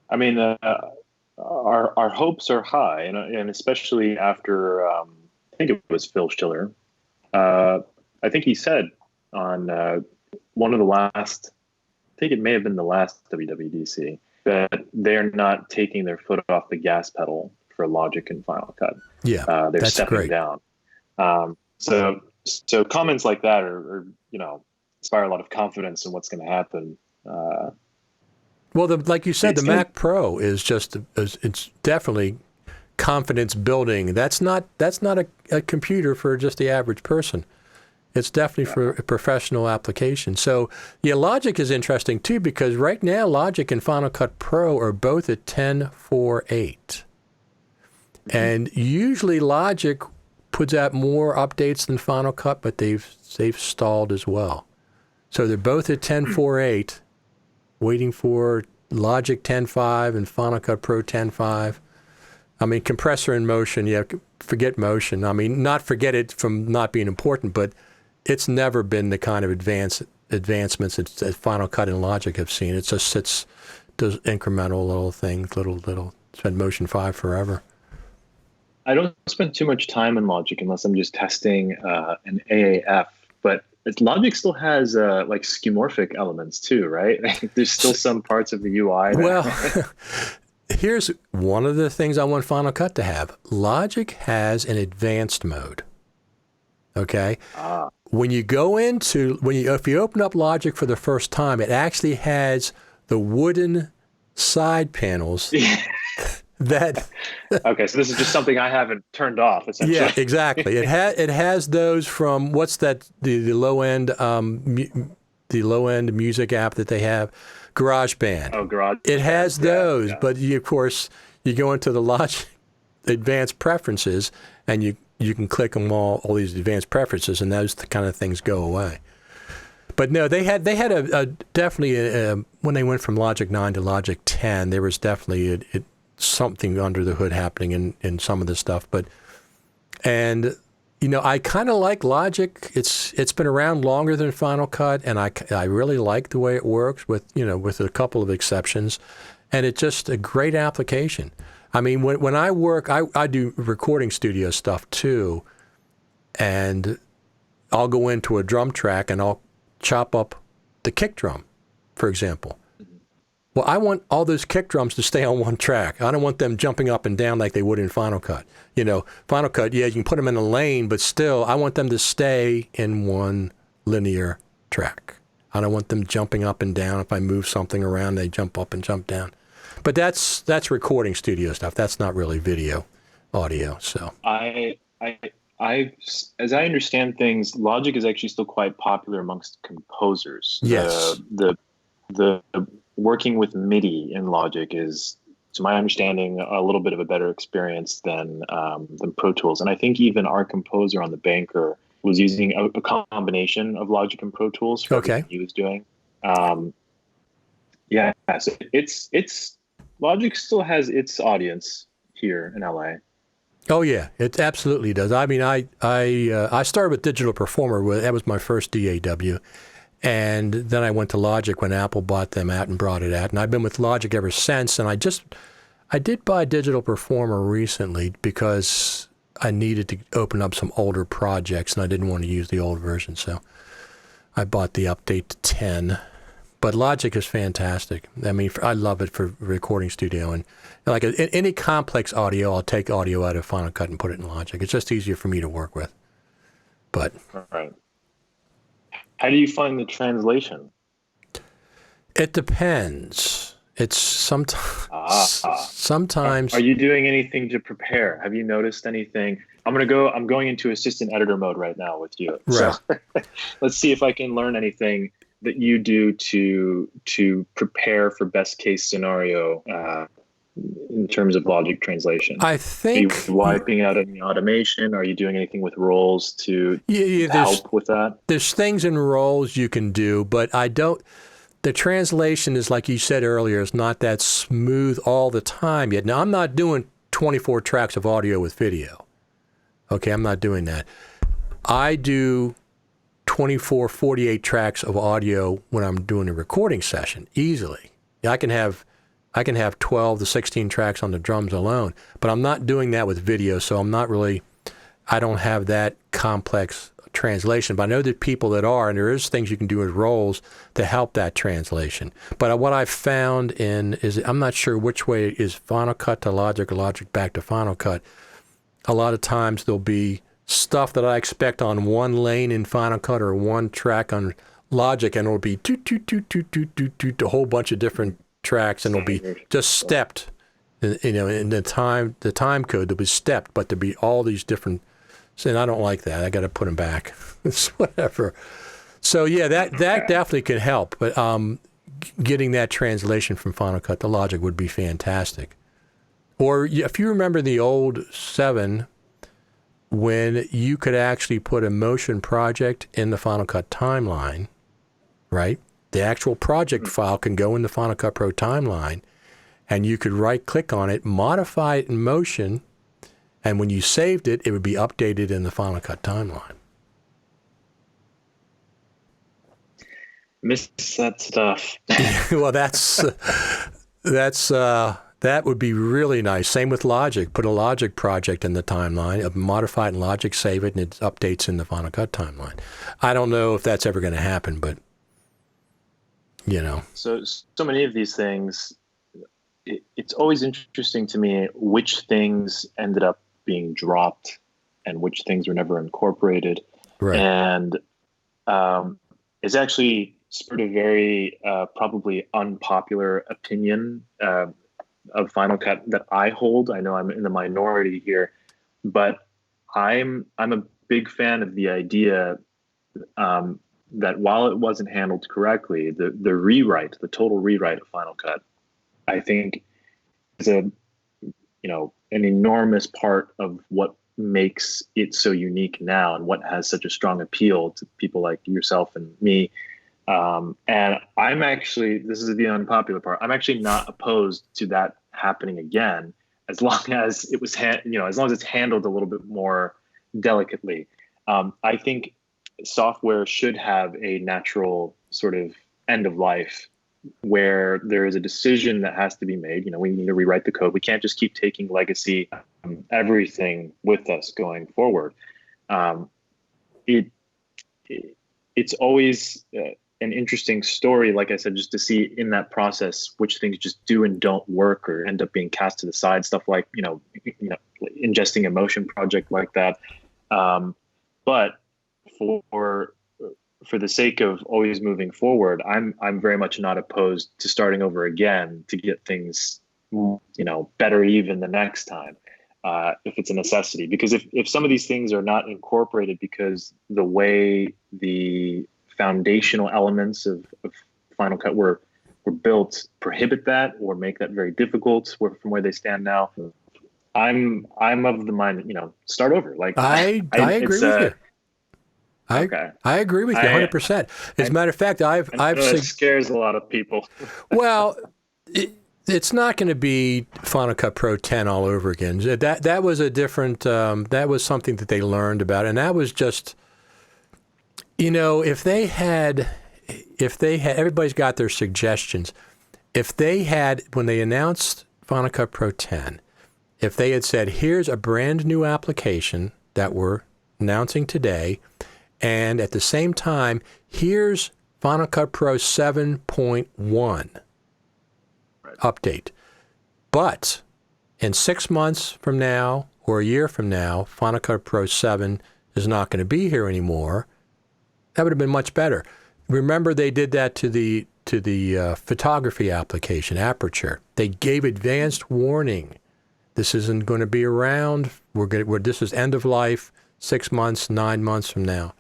I mean, our hopes are high, and especially after, I think it was Phil Schiller. I think he said on one of the last, I think it may have been the last WWDC, that they're not taking their foot off the gas pedal for Logic and Final Cut. Yeah, they're stepping down. So comments like that are inspire a lot of confidence in what's going to happen. Well, like you said, the Mac Pro is it's definitely confidence building. That's not a computer for just the average person. It's definitely for a professional application. So, Logic is interesting, too, because right now, Logic and Final Cut Pro are both at 10.4.8. Mm-hmm. And usually Logic puts out more updates than Final Cut, but they've stalled as well. So they're both at 10.4.8, waiting for Logic 10.5 and Final Cut Pro 10.5. I mean, compressor in motion, forget motion. I mean, not forget it from not being important, but it's never been the kind of advancements that Final Cut and Logic have seen. It just does incremental little things, little. It's been Motion 5 forever. I don't spend too much time in Logic unless I'm just testing an AAF, but Logic still has like skeuomorphic elements too, right? There's still some parts of the UI. Well, here's one of the things I want Final Cut to have. Logic has an advanced mode. Okay? When you go if you open up Logic for the first time, it actually has the wooden side panels that. Okay, so this is just something I haven't turned off, essentially. Yeah, exactly. It has those from what's that the low end the low end music app that they have, GarageBand. Oh, Garage. It has those, Yeah. but of course you go into the Logic advanced preferences and you can click on all these advanced preferences, and those kind of things go away. But no, they had a definitely when they went from Logic 9 to Logic 10, there was definitely something under the hood happening in some of this stuff. And I kind of like Logic. It's been around longer than Final Cut, and I really like the way it works with a couple of exceptions, and it's just a great application. I mean, when I work, I do recording studio stuff too, and I'll go into a drum track and I'll chop up the kick drum, for example. Well, I want all those kick drums to stay on one track. I don't want them jumping up and down like they would in Final Cut. Final Cut, yeah, you can put them in a lane, but still, I want them to stay in one linear track. I don't want them jumping up and down. If I move something around, they jump up and jump down. But that's recording studio stuff. That's not really video, audio. So as I understand things, Logic is actually still quite popular amongst composers. Yes. The working with MIDI in Logic is, to my understanding, a little bit of a better experience than Pro Tools. And I think even our composer on the Banker was using a combination of Logic and Pro Tools for everything he was doing. So it's Logic still has its audience here in LA. Oh yeah, it absolutely does. I mean, I started with Digital Performer. That was my first DAW, and then I went to Logic when Apple bought them out and brought it out, and I've been with Logic ever since. And I did buy Digital Performer recently because I needed to open up some older projects, and I didn't want to use the old version, so I bought the update to 10. But Logic is fantastic. I mean, I love it for recording studio. And like any complex audio, I'll take audio out of Final Cut and put it in Logic. It's just easier for me to work with. But all right. How do you find the translation? It depends. It's sometimes. Are you doing anything to prepare? Have you noticed anything? I'm going into assistant editor mode right now with you. Right. So let's see if I can learn anything that you do to prepare for best case scenario in terms of Logic translation. I think. Are you wiping out any automation? Are you doing anything with roles to help with that? There's things in roles you can do, but I don't. The translation is, like you said earlier, is not that smooth all the time yet. Now, I'm not doing 24 tracks of audio with video. Okay, I'm not doing that. I do 24, 48 tracks of audio when I'm doing a recording session easily. I can have 12 to 16 tracks on the drums alone, but I'm not doing that with video, so I don't have that complex translation. But I know that people that are, and there is things you can do with roles to help that translation. But what I've found is I'm not sure which way is Final Cut to Logic or Logic back to Final Cut. A lot of times there'll be stuff that I expect on one lane in Final Cut or one track on Logic, and it'll be a whole bunch of different tracks, and it'll be just stepped. In the time code, there'll be stepped, but there'll be all these different. And I don't like that. I got to put them back. It's whatever. So yeah, that definitely can help. But getting that translation from Final Cut to Logic would be fantastic. Or if you remember the old 7, when you could actually put a motion project in the Final Cut timeline, right? The actual project file can go in the Final Cut Pro timeline, and you could right-click on it, modify it in motion, and when you saved it, it would be updated in the Final Cut timeline. Miss that stuff. Well, that would be really nice. Same with Logic. Put a Logic project in the timeline, modify it in Logic, save it, and it updates in the Final Cut timeline. I don't know if that's ever going to happen, but So many of these things, it's always interesting to me which things ended up being dropped and which things were never incorporated. Right. And it's actually spurred a very probably unpopular opinion of Final Cut that I hold. I know I'm in the minority here, but I'm a big fan of the idea that while it wasn't handled correctly, the rewrite, the total rewrite of Final Cut, I think is an enormous part of what makes it so unique now and what has such a strong appeal to people like yourself and me. And I'm actually, this is the unpopular part, I'm actually not opposed to that happening again, as long as it was, as long as it's handled a little bit more delicately. I think software should have a natural sort of end of life where there is a decision that has to be made. We need to rewrite the code. We can't just keep taking legacy everything with us going forward. It's always an interesting story, like I said, just to see in that process which things just do and don't work or end up being cast to the side. Stuff like ingesting a motion project like that. But for the sake of always moving forward, I'm very much not opposed to starting over again to get things, better even the next time, if it's a necessity. Because if some of these things are not incorporated because the way the foundational elements of Final Cut were built prohibit that or make that very difficult from where they stand now, I'm of the mind, start over. Like I agree with you. I agree with you 100%. As a matter of fact, I've it scares a lot of people. Well, it's not going to be Final Cut Pro 10 all over again. That was a different. That was something that they learned about, and that was just, if they had, everybody's got their suggestions. If they had, when they announced Final Cut Pro 10, if they had said, "Here's a brand new application that we're announcing today," and at the same time, here's Final Cut Pro 7.1 update. But in 6 months from now or a year from now, Final Cut Pro 7 is not going to be here anymore. That would have been much better. Remember, they did that to the photography application, Aperture. They gave advanced warning. This isn't going to be around. This is end of life, 6 months, 9 months from now.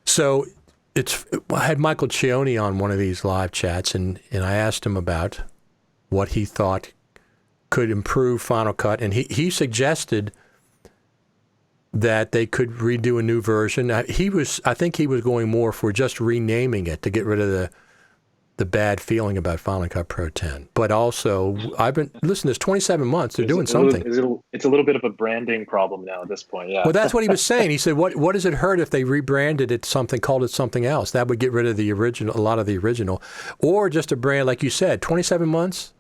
So I had Michael Cioni on one of these live chats, and I asked him about what he thought could improve Final Cut, and he suggested that they could redo a new version. I think he was going more for just renaming it to get rid of the bad feeling about Final Cut Pro 10. But also, listen, it's 27 months. They're doing something. It's a little bit of a branding problem now at this point, yeah. Well, that's what he was saying. He said, what does it hurt if they rebranded it called it something else? That would get rid of a lot of the original. Or just a brand, like you said, 27 months?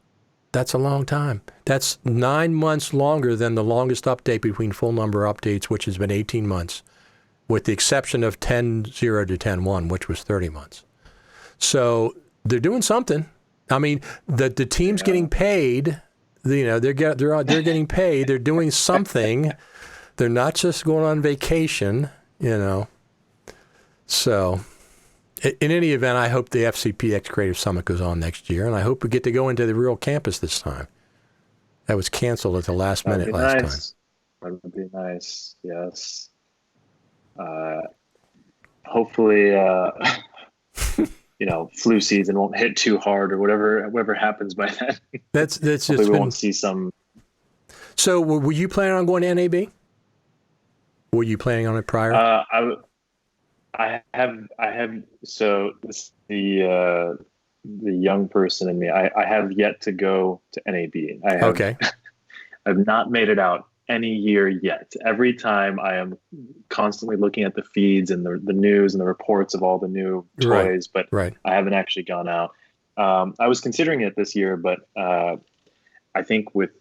That's a long time. That's 9 months longer than the longest update between full number updates, which has been 18 months, with the exception of 10.0 to 10.1, which was 30 months. So they're doing something. I mean, the team's getting paid. They're getting paid. They're doing something. They're not just going on vacation. So, in any event, I hope the FCPX Creative Summit goes on next year, and I hope we get to go into the real campus this time. That was canceled at the last minute last time. That would be nice. Yes. Hopefully. Flu season won't hit too hard or whatever happens by then. That's just we won't see some. So were you planning on going to NAB? Were you planning on it prior? I have. So this, the young person in me, I have yet to go to NAB. Okay. I've not made it out any year yet. Every time I am constantly looking at the feeds and the news and the reports of all the new toys, but I haven't actually gone out. I was considering it this year, but I think with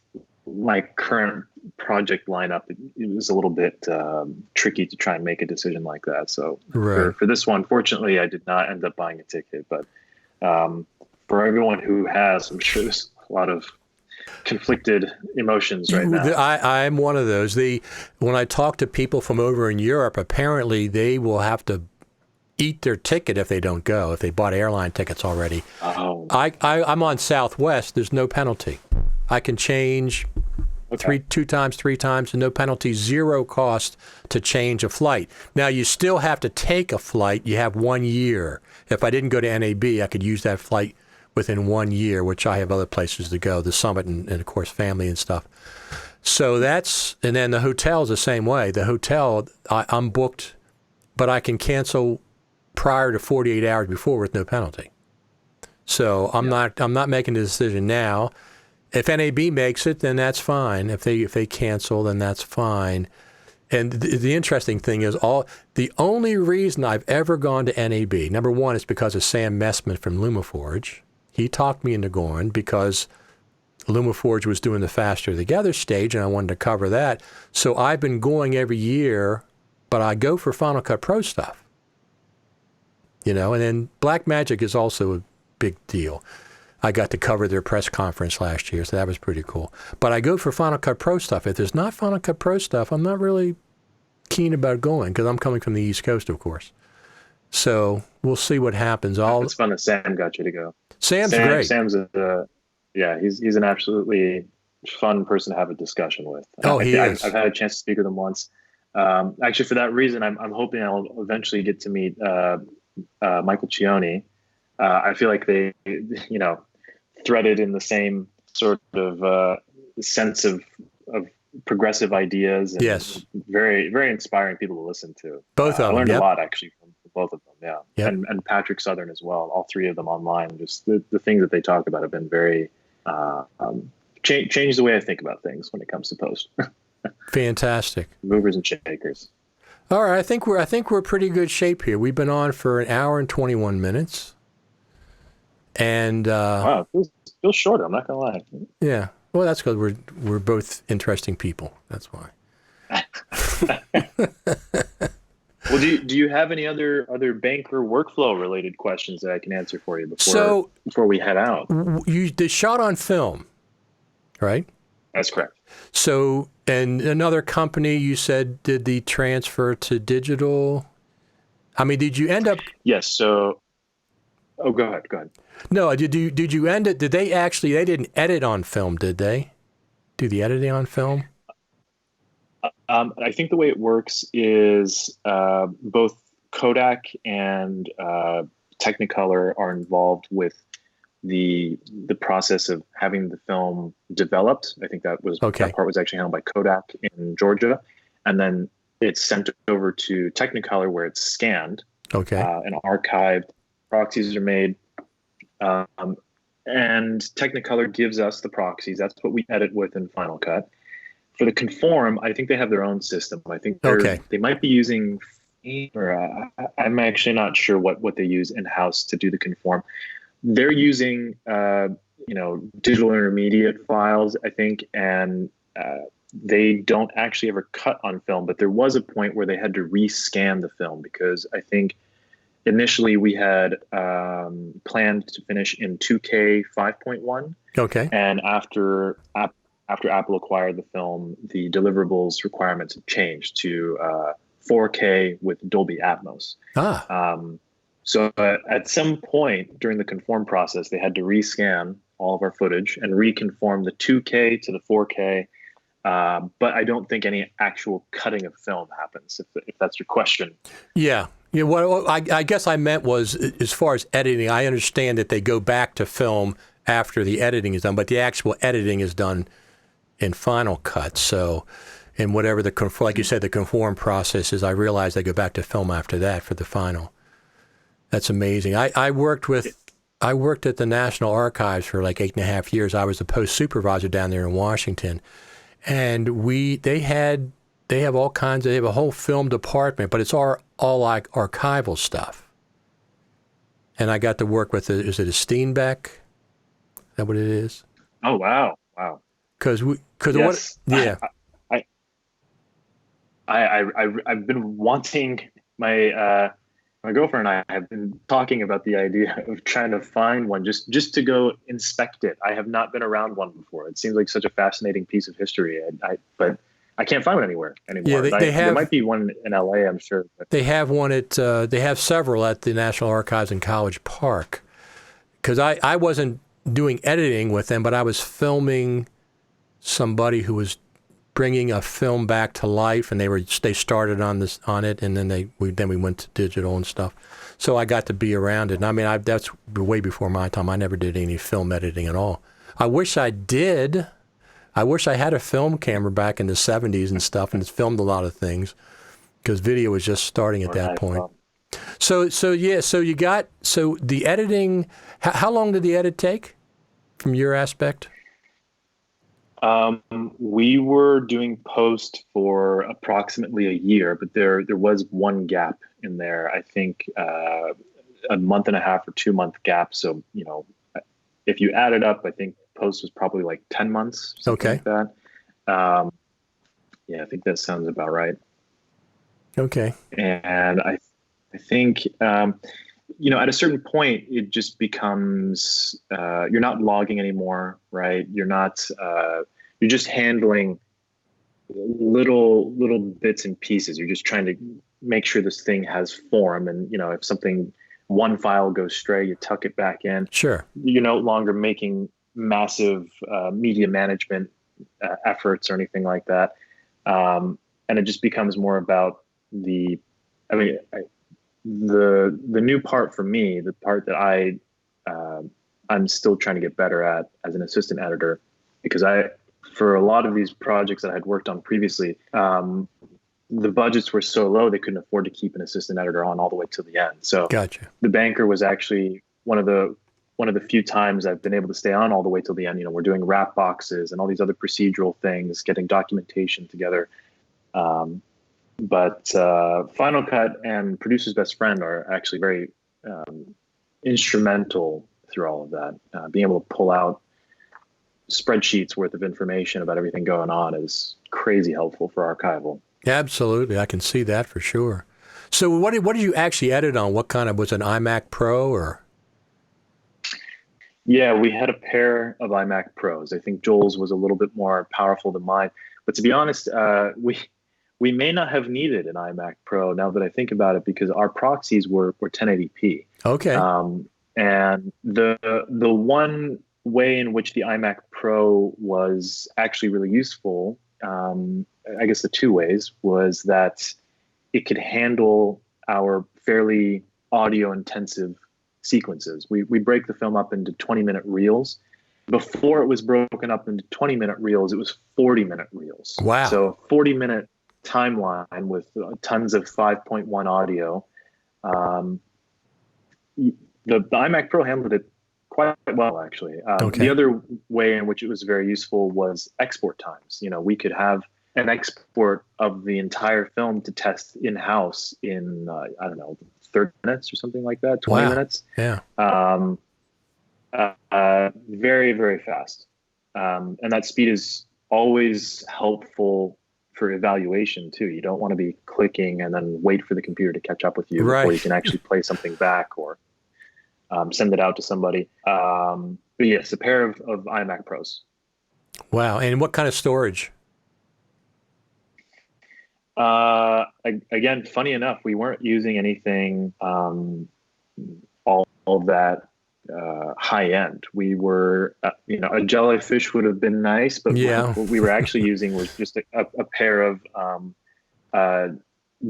my current project lineup, it was a little bit tricky to try and make a decision like that. So for this one, fortunately, I did not end up buying a ticket, but for everyone who has, I'm sure there's a lot of conflicted emotions right now. I'm one of those. When I talk to people from over in Europe, apparently they will have to eat their ticket if they don't go, if they bought airline tickets already. Oh. I'm on Southwest. There's no penalty. I can change two times, three times, and no penalty, zero cost to change a flight. Now, you still have to take a flight. You have 1 year. If I didn't go to NAB, I could use that flight within 1 year, which I have other places to go, the Summit and of course, family and stuff. So and then the hotel's the same way. The hotel, I'm booked, but I can cancel prior to 48 hours before with no penalty. So I'm not making the decision now. If NAB makes it, then that's fine. If they cancel, then that's fine. And the interesting thing is, the only reason I've ever gone to NAB, number one, is because of Sam Messman from LumaForge. He talked me into going because LumaForge was doing the Faster Together stage, and I wanted to cover that. So I've been going every year, but I go for Final Cut Pro stuff. And then Blackmagic is also a big deal. I got to cover their press conference last year, so that was pretty cool. But I go for Final Cut Pro stuff. If there's not Final Cut Pro stuff, I'm not really keen about going because I'm coming from the East Coast, of course. So we'll see what happens. It's fun that Sam got you to go. Sam's great. Sam's he's an absolutely fun person to have a discussion with. He is. I've had a chance to speak with him once. Actually, for that reason, I'm hoping I'll eventually get to meet Michael Cioni. I feel like they, threaded in the same sort of sense of progressive ideas. And yes. Very, very inspiring people to listen to. Both of them. I learned a lot actually from both of them. Yeah. Yep. And Patrick Southern as well. All three of them online. Just the things that they talk about have been very changed the way I think about things when it comes to post. Fantastic. Movers and shakers. All right. I think we're pretty good shape here. We've been on for an hour and 21 minutes. And wow, it feels shorter. I'm not gonna lie. Yeah, well, that's because we're both interesting people. That's why. Well, do you have any other banker workflow related questions that I can answer for you before we head out? You did shot on film, right? That's correct. So, and another company you said did the transfer to digital. I mean, did you end up? Yes. So, go ahead. No, did you end it? Did they actually? They didn't edit on film, did they? Do the editing on film? I think the way it works is both Kodak and Technicolor are involved with the process of having the film developed. I think that part was actually handled by Kodak in Georgia, and then it's sent over to Technicolor where it's scanned, and archived. Proxies are made, and Technicolor gives us the proxies. That's what we edit with in Final Cut. For the conform, I think they have their own system. I think they might be using, or I'm actually not sure what they use in-house to do the conform. They're using, digital intermediate files, I think, and they don't actually ever cut on film. But there was a point where they had to rescan the film because I think initially we had planned to finish in 2K 5.1. Okay. And after Apple acquired the film, the deliverables requirements have changed to 4K with Dolby Atmos. So at some point during the conform process, they had to rescan all of our footage and reconform the 2K to the 4K. But I don't think any actual cutting of film happens, if that's your question. Yeah. Yeah, what I guess I meant was, as far as editing, I understand that they go back to film after the editing is done, but the actual editing is done in Final Cut. So, and whatever like you said, the conform process is, I realize they go back to film after that for the final. That's amazing. I worked at the National Archives for like 8.5 years. I was the post supervisor down there in Washington, and they have all kinds of, they have a whole film department, but it's all like archival stuff. And I got to work with is it a Steenbeck? Is that what it is? Oh, wow. Yes. I've been wanting my girlfriend and I have been talking about the idea of trying to find one just to go inspect it. I have not been around one before. It seems like such a fascinating piece of history, but I can't find one anymore anymore. Yeah, there might be one in LA, I'm sure. They have one they have several at the National Archives in College Park. Because I wasn't doing editing with them, but I was filming somebody who was bringing a film back to life, and they started on it, and then we went to digital and stuff. So I got to be around it. And I mean, that's way before my time. I never did any film editing at all. I wish I did. I wish I had a film camera back in the 70s and stuff, and it's filmed a lot of things, because video was just starting at that point. So the editing, how long did the edit take from your aspect? We were doing post for approximately a year, but there was one gap in there. I think a month and a half or 2 month gap. So, if you add it up, I think post was probably like 10 months, something like that. I think that sounds about right. Okay. And I think, at a certain point, it just becomes, you're not logging anymore, right? You're just handling little bits and pieces. You're just trying to make sure this thing has form. And, if one file goes stray, you tuck it back in. Sure. You're no longer making massive media management efforts or anything like that. And it just becomes more about the new part for me, the part that I'm still trying to get better at as an assistant editor, because for a lot of these projects that I had worked on previously, the budgets were so low they couldn't afford to keep an assistant editor on all the way to the end. So Gotcha. The Banker was actually one of the few times I've been able to stay on all the way till the end. We're doing wrap boxes and all these other procedural things, getting documentation together. But Final Cut and Producer's Best Friend are actually very instrumental through all of that. Being able to pull out spreadsheets worth of information about everything going on is crazy helpful for archival. Absolutely. I can see that for sure. So what did you actually edit on? What kind of, was it an iMac Pro or? Yeah, we had a pair of iMac Pros. I think Joel's was a little bit more powerful than mine. But to be honest, we may not have needed an iMac Pro now that I think about it, because our proxies were 1080p. Okay. And the one way in which the iMac Pro was actually really useful, I guess the two ways, was that it could handle our fairly audio intensive sequences. We break the film up into 20-minute reels. Before it was broken up into 20-minute reels, it was 40-minute reels. Wow. So 40-minute timeline with tons of 5.1 audio. The iMac Pro handled it quite well, actually. The other way in which it was very useful was export times. We could have an export of the entire film to test in-house in, 30 minutes or something like that, 20 minutes. Yeah. Very, very fast. And that speed is always helpful for evaluation too. You don't want to be clicking and then wait for the computer to catch up with you before you can actually play something back or send it out to somebody. But yes, a pair of iMac Pros. Wow. And what kind of storage? Again, funny enough, we weren't using anything all that high end. We were, a jellyfish would have been nice, but what we were actually using was just a pair of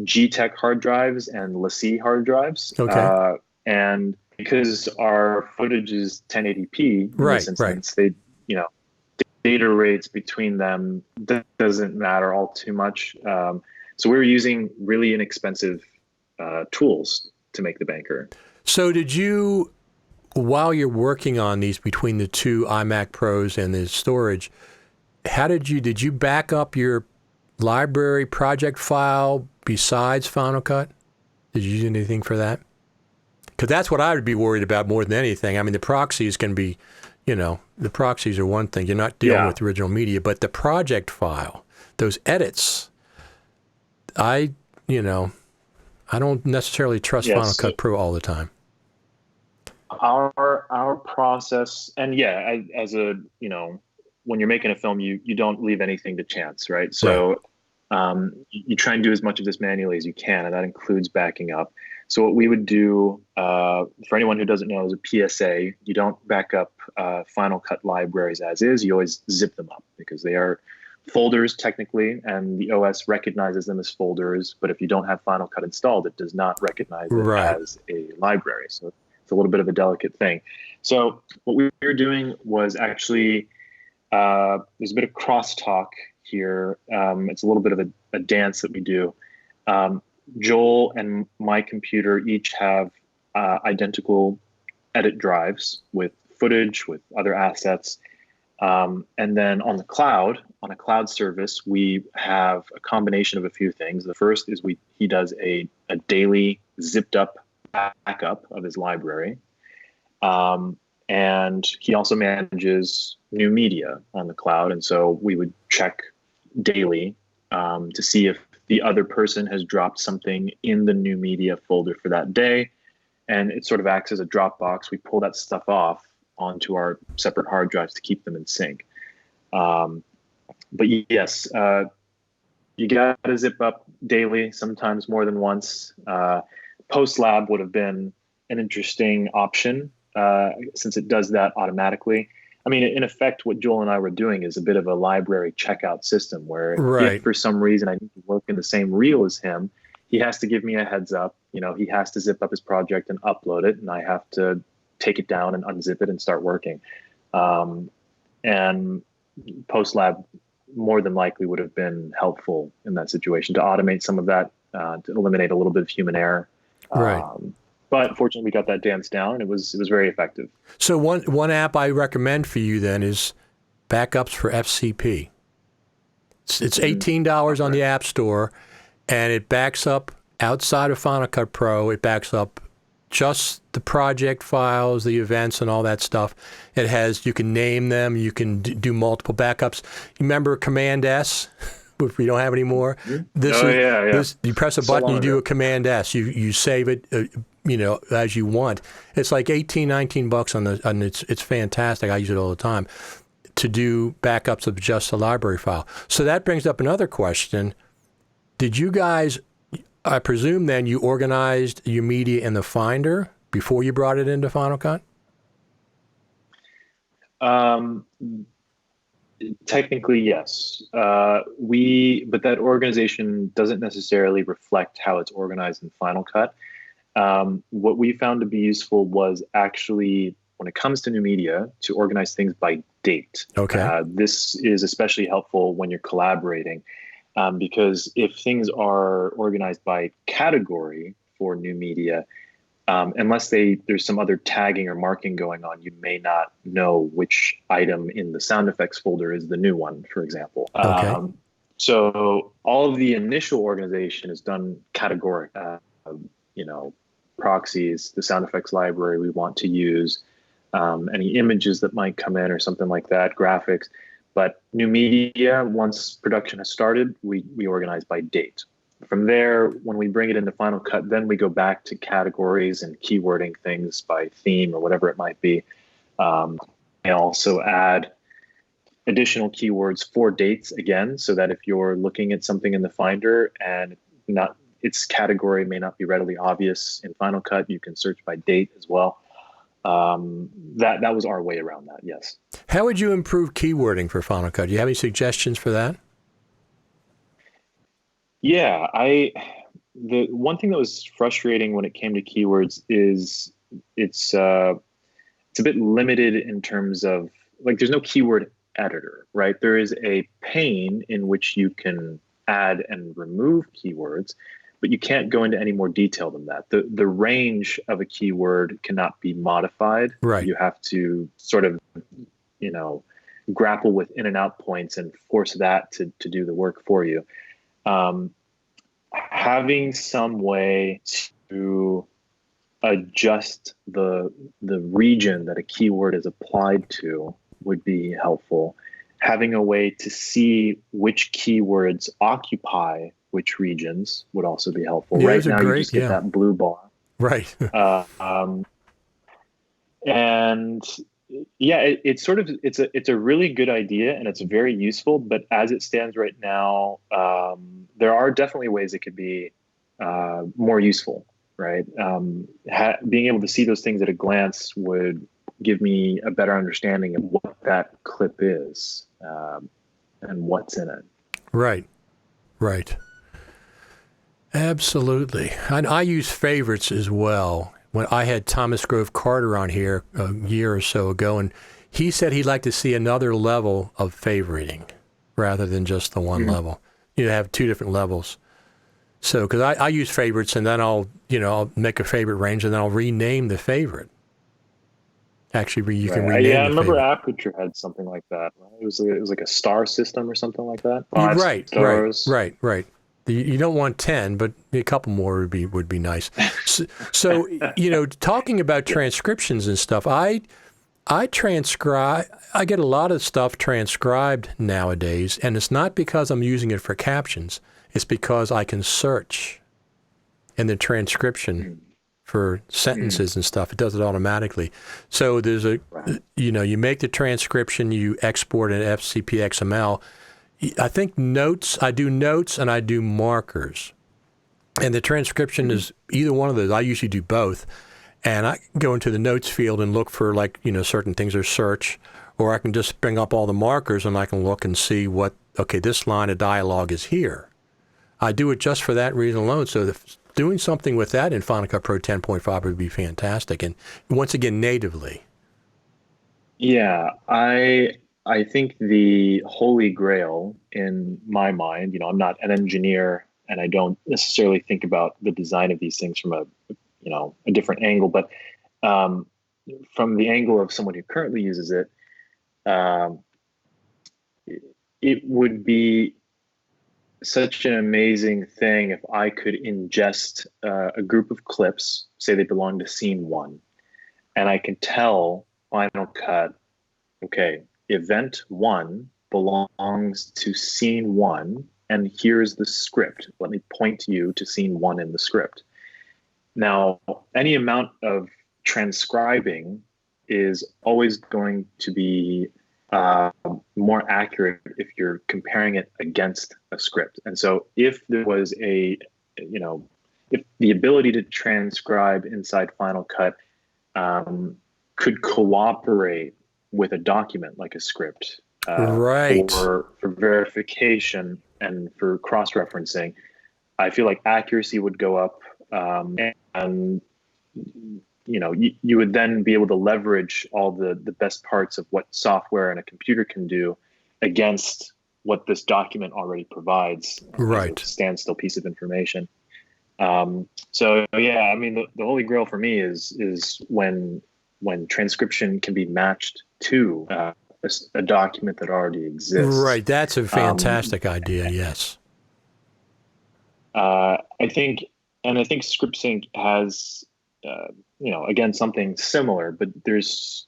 G-Tech hard drives and LaCie hard drives. And because our footage is 1080p in this instance, they, data rates between them doesn't matter all too much. So we were using really inexpensive tools to make the Banker. So did you, while you're working on these between the two iMac Pros and the storage, did you back up your library project file besides Final Cut? Did you use anything for that? Because that's what I would be worried about more than anything. I mean, the proxies can be, the proxies are one thing. You're not dealing with original media, but the project file, those edits, I don't necessarily trust Final Cut Pro all the time. Our process, and as a, when you're making a film, you don't leave anything to chance, right? So you try and do as much of this manually as you can, and that includes backing up. So what we would do, for anyone who doesn't know, is a PSA. You don't back up Final Cut libraries as is. You always zip them up because they are folders technically, and the OS recognizes them as folders. But if you don't have Final Cut installed, it does not recognize it as a library. So it's a little bit of a delicate thing. So what we were doing was actually, there's a bit of crosstalk here. It's a little bit of a dance that we do. Joel and my computer each have identical edit drives with footage, with other assets. And then on a cloud service, we have a combination of a few things. The first is he does a daily zipped up backup of his library. And he also manages new media on the cloud. And so we would check daily to see if the other person has dropped something in the new media folder for that day. And it sort of acts as a Dropbox. We pull that stuff off onto our separate hard drives to keep them in sync. But yes, you got to zip up daily, sometimes more than once. Post lab would have been an interesting option since it does that automatically. I mean, in effect, what Joel and I were doing is a bit of a library checkout system where if for some reason I need to work in the same reel as him, he has to give me a heads up. You know, he has to zip up his project and upload it, and I have to take it down and unzip it and start working. And post lab more than likely would have been helpful in that situation to automate some of that, to eliminate a little bit of human error. But fortunately, we got that dance down, and it was very effective. So one app I recommend for you then is Backups for FCP. It's $18 on the App Store, and it backs up outside of Final Cut Pro. It backs up just the project files, the events, and all that stuff. You can name them. You can do multiple backups. You remember Command S? If we don't have any more, you press a button, you do a Command S. You save it. As you want. It's like $18-19 on it's fantastic. I use it all the time to do backups of just the library file. So that brings up another question. Did you guys, I presume then you organized your media in the Finder before you brought it into Final Cut? Technically, yes. But that organization doesn't necessarily reflect how it's organized in Final Cut. What we found to be useful was actually, when it comes to new media, to organize things by date. Okay. This is especially helpful when you're collaborating, because if things are organized by category for new media, unless there's some other tagging or marking going on, you may not know which item in the sound effects folder is the new one, for example. Okay. So all of the initial organization is done categoric. Proxies, the sound effects library we want to use, any images that might come in or something like that, graphics. But new media, once production has started, we organize by date. From there, when we bring it into Final Cut, then we go back to categories and keywording things by theme or whatever it might be. And also add additional keywords for dates again, so that if you're looking at something in the Finder and its category may not be readily obvious in Final Cut, you can search by date as well. That was our way around that, yes. How would you improve keywording for Final Cut? Do you have any suggestions for that? Yeah, the one thing that was frustrating when it came to keywords is it's a bit limited in terms of, like, there's no keyword editor, right? There is a pane in which you can add and remove keywords, but you can't go into any more detail than that. The range of a keyword cannot be modified. Right. You have to sort of, grapple with in and out points and force that to do the work for you. Having some way to adjust the region that a keyword is applied to would be helpful. Having a way to see which keywords occupy which regions would also be helpful. Right now, you just get that blue bar. Right. And yeah, it's a really good idea, and it's very useful. But as it stands right now, there are definitely ways it could be more useful. right? Being able to see those things at a glance would give me a better understanding of what that clip is, and what's in it. Right. Absolutely. And I use favorites as well. When I had Thomas Grove Carter on here a year or so ago, and he said he'd like to see another level of favoriting rather than just the one level. You have two different levels. So, because I use favorites, and then I'll make a favorite range, and then I'll rename the favorite. Actually, you can rename I the remember favorite. Aperture had something like that. Right? It was like a star system or something like that. Right. Stars. You don't want 10, but a couple more would be nice. So talking about transcriptions and stuff, I transcribe. I get a lot of stuff transcribed nowadays, and it's not because I'm using it for captions. It's because I can search in the transcription for sentences and stuff. It does it automatically. So there's you make the transcription, you export an FCPX ML. I think I do notes and I do markers. And the transcription is either one of those. I usually do both. And I go into the notes field and look for certain things or search, or I can just bring up all the markers and I can look and see this line of dialogue is here. I do it just for that reason alone. So doing something with that in Final Cut Pro 10.5 would be fantastic. And once again, natively. Yeah, I think the holy grail in my mind, I'm not an engineer and I don't necessarily think about the design of these things from a different angle, but from the angle of someone who currently uses it, it would be such an amazing thing if I could ingest a group of clips, say they belong to scene 1, and I can tell Final Cut, okay, event 1 belongs to scene 1, and here's the script. Let me point you to scene 1 in the script. Now, any amount of transcribing is always going to be more accurate if you're comparing it against a script. And so if there was if the ability to transcribe inside Final Cut could cooperate with a document like a script, for verification and for cross-referencing, I feel like accuracy would go up, and you would then be able to leverage all the best parts of what software and a computer can do against what this document already provides. Right. As a standstill piece of information. So yeah, I mean, the holy grail for me is when transcription can be matched to a document that already exists. Right. That's a fantastic idea. Yes. I think ScriptSync has, again, something similar, but there's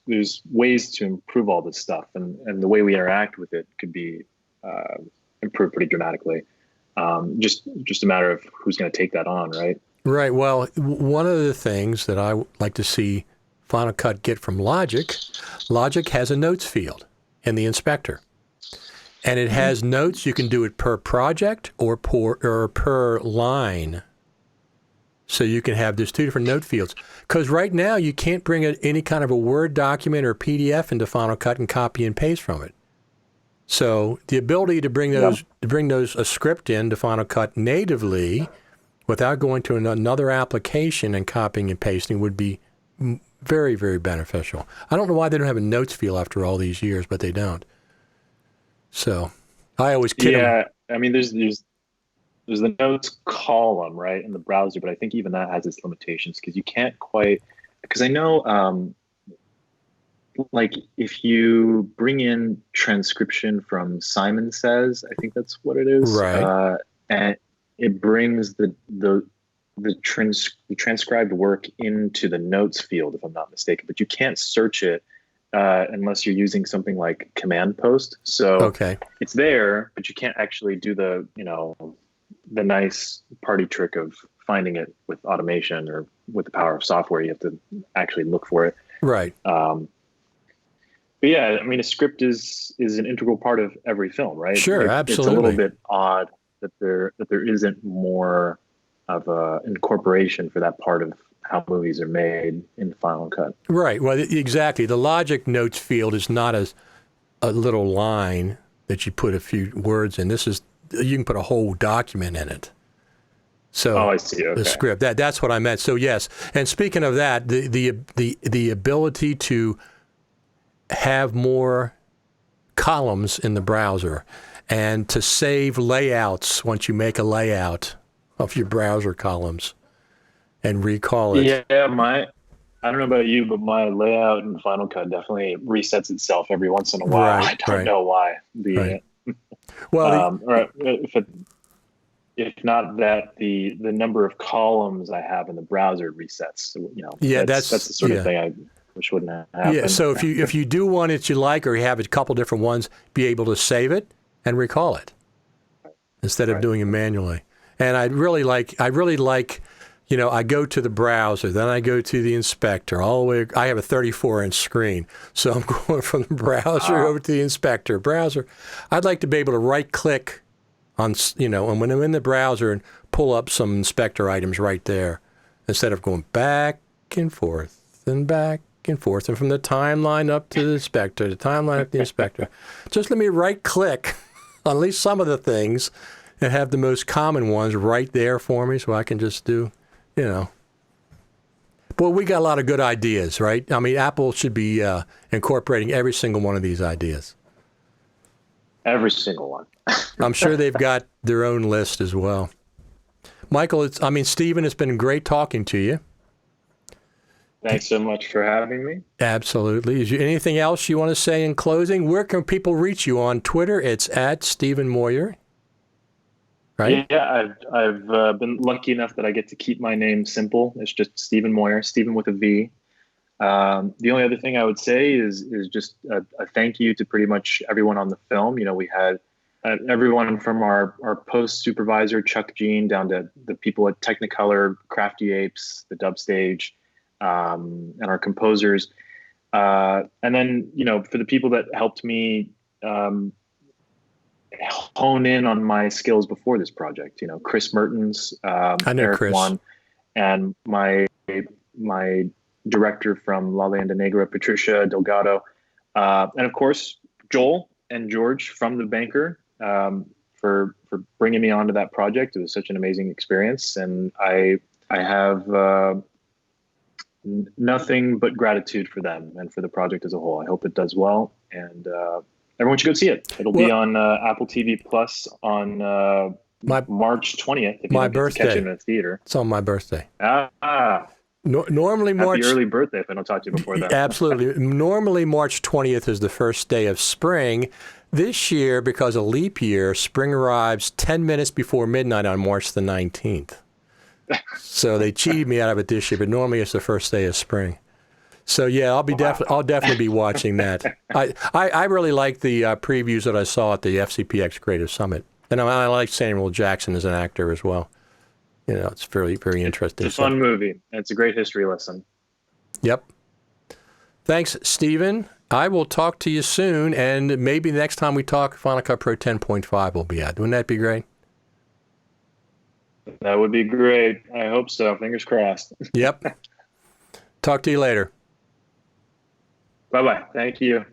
ways to improve all this stuff, and the way we interact with it could be improved pretty dramatically. Just a matter of who's going to take that on, right? Right. Well, one of the things that I like to see Final Cut get from Logic has a notes field in the inspector. And it has notes. You can do it per project or per line. So you can have, there's two different note fields. Because right now you can't bring any kind of a Word document or PDF into Final Cut and copy and paste from it. So the ability to bring a script into Final Cut natively without going to another application and copying and pasting would be very, very beneficial. I don't know why they don't have a notes field after all these years, but they don't. So I always kid them. Yeah, I mean, there's the notes column, right, in the browser, but I think even that has its limitations because you can't quite, because I know, like if you bring in transcription from Simon Says, I think that's what it is, right? And it brings the transcribed work into the notes field, if I'm not mistaken, but you can't search it unless you're using something like Command Post. So it's there, but you can't actually do the nice party trick of finding it with automation or with the power of software. You have to actually look for it. Right. But yeah, I mean, a script is an integral part of every film, right? Sure, absolutely. It's a little bit odd that there isn't more incorporation for that part of how movies are made in the Final Cut. Right. Well, exactly. The logic notes field is not a little line that you put a few words in. You can put a whole document in it. So I see. Okay. The script. That's what I meant. So yes. And speaking of that, the ability to have more columns in the browser and to save layouts once you make a layout of your browser columns and recall it. Yeah, I don't know about you, but my layout in Final Cut definitely resets itself every once in a while. Right, I don't know why. Well, if not that, the number of columns I have in the browser resets. Yeah, that's the sort of thing I wish wouldn't happen. Yeah, so if you do one that you like, or you have a couple different ones, be able to save it and recall it instead of doing it manually. And I really like, I go to the browser, then I go to the inspector, all the way. I have a 34-inch screen, so I'm going from the browser over to the inspector. Browser. I'd like to be able to right-click on, and when I'm in the browser and pull up some inspector items right there, instead of going back and forth and back and forth, and from the timeline up to the inspector, the timeline up to the inspector. Just let me right-click on at least some of the things and have the most common ones right there for me, so I can just do. But we got a lot of good ideas, right? I mean, Apple should be incorporating every single one of these ideas. Every single one. I'm sure they've got their own list as well. Michael, Stephen, it's been great talking to you. Thanks so much for having me. Absolutely. Is there anything else you want to say in closing? Where can people reach you on Twitter? It's at Stephen Moyer. Right? Yeah, I've been lucky enough that I get to keep my name simple. It's just Stephen Moyer, Stephen with a V. The only other thing I would say is just a thank you to pretty much everyone on the film. We had everyone from our post supervisor, Chuck Jean, down to the people at Technicolor, Crafty Apes, the Dub Stage, and our composers. And then, for the people that helped me hone in on my skills before this project, Chris Mertens, Eric Chris. Juan, and my director from La Leyenda Negra, Patricia Delgado, and of course Joel and George from The Banker, for bringing me onto that project. It was such an amazing experience, and I have nothing but gratitude for them and for the project as a whole. I hope it does well, and everyone should go see it. It'll be on Apple TV Plus on March 20th. If you don't get to catch it in a theater. It's on my birthday. Normally March. Happy early birthday if I don't talk to you before that. Absolutely. Normally March 20th is the first day of spring. This year, because of leap year, spring arrives 10 minutes before midnight on March the 19th. So they cheated me out of it this year, but normally it's the first day of spring. So yeah, I'll definitely be watching that. I really like the previews that I saw at the FCPX Creative Summit, and I like Samuel Jackson as an actor as well. It's very, very interesting. It's a fun movie, and it's a great history lesson. Yep. Thanks, Stephen. I will talk to you soon, and maybe the next time we talk, Final Cut Pro 10.5 will be out. Wouldn't that be great? That would be great. I hope so. Fingers crossed. Yep. Talk to you later. Bye-bye. Thank you.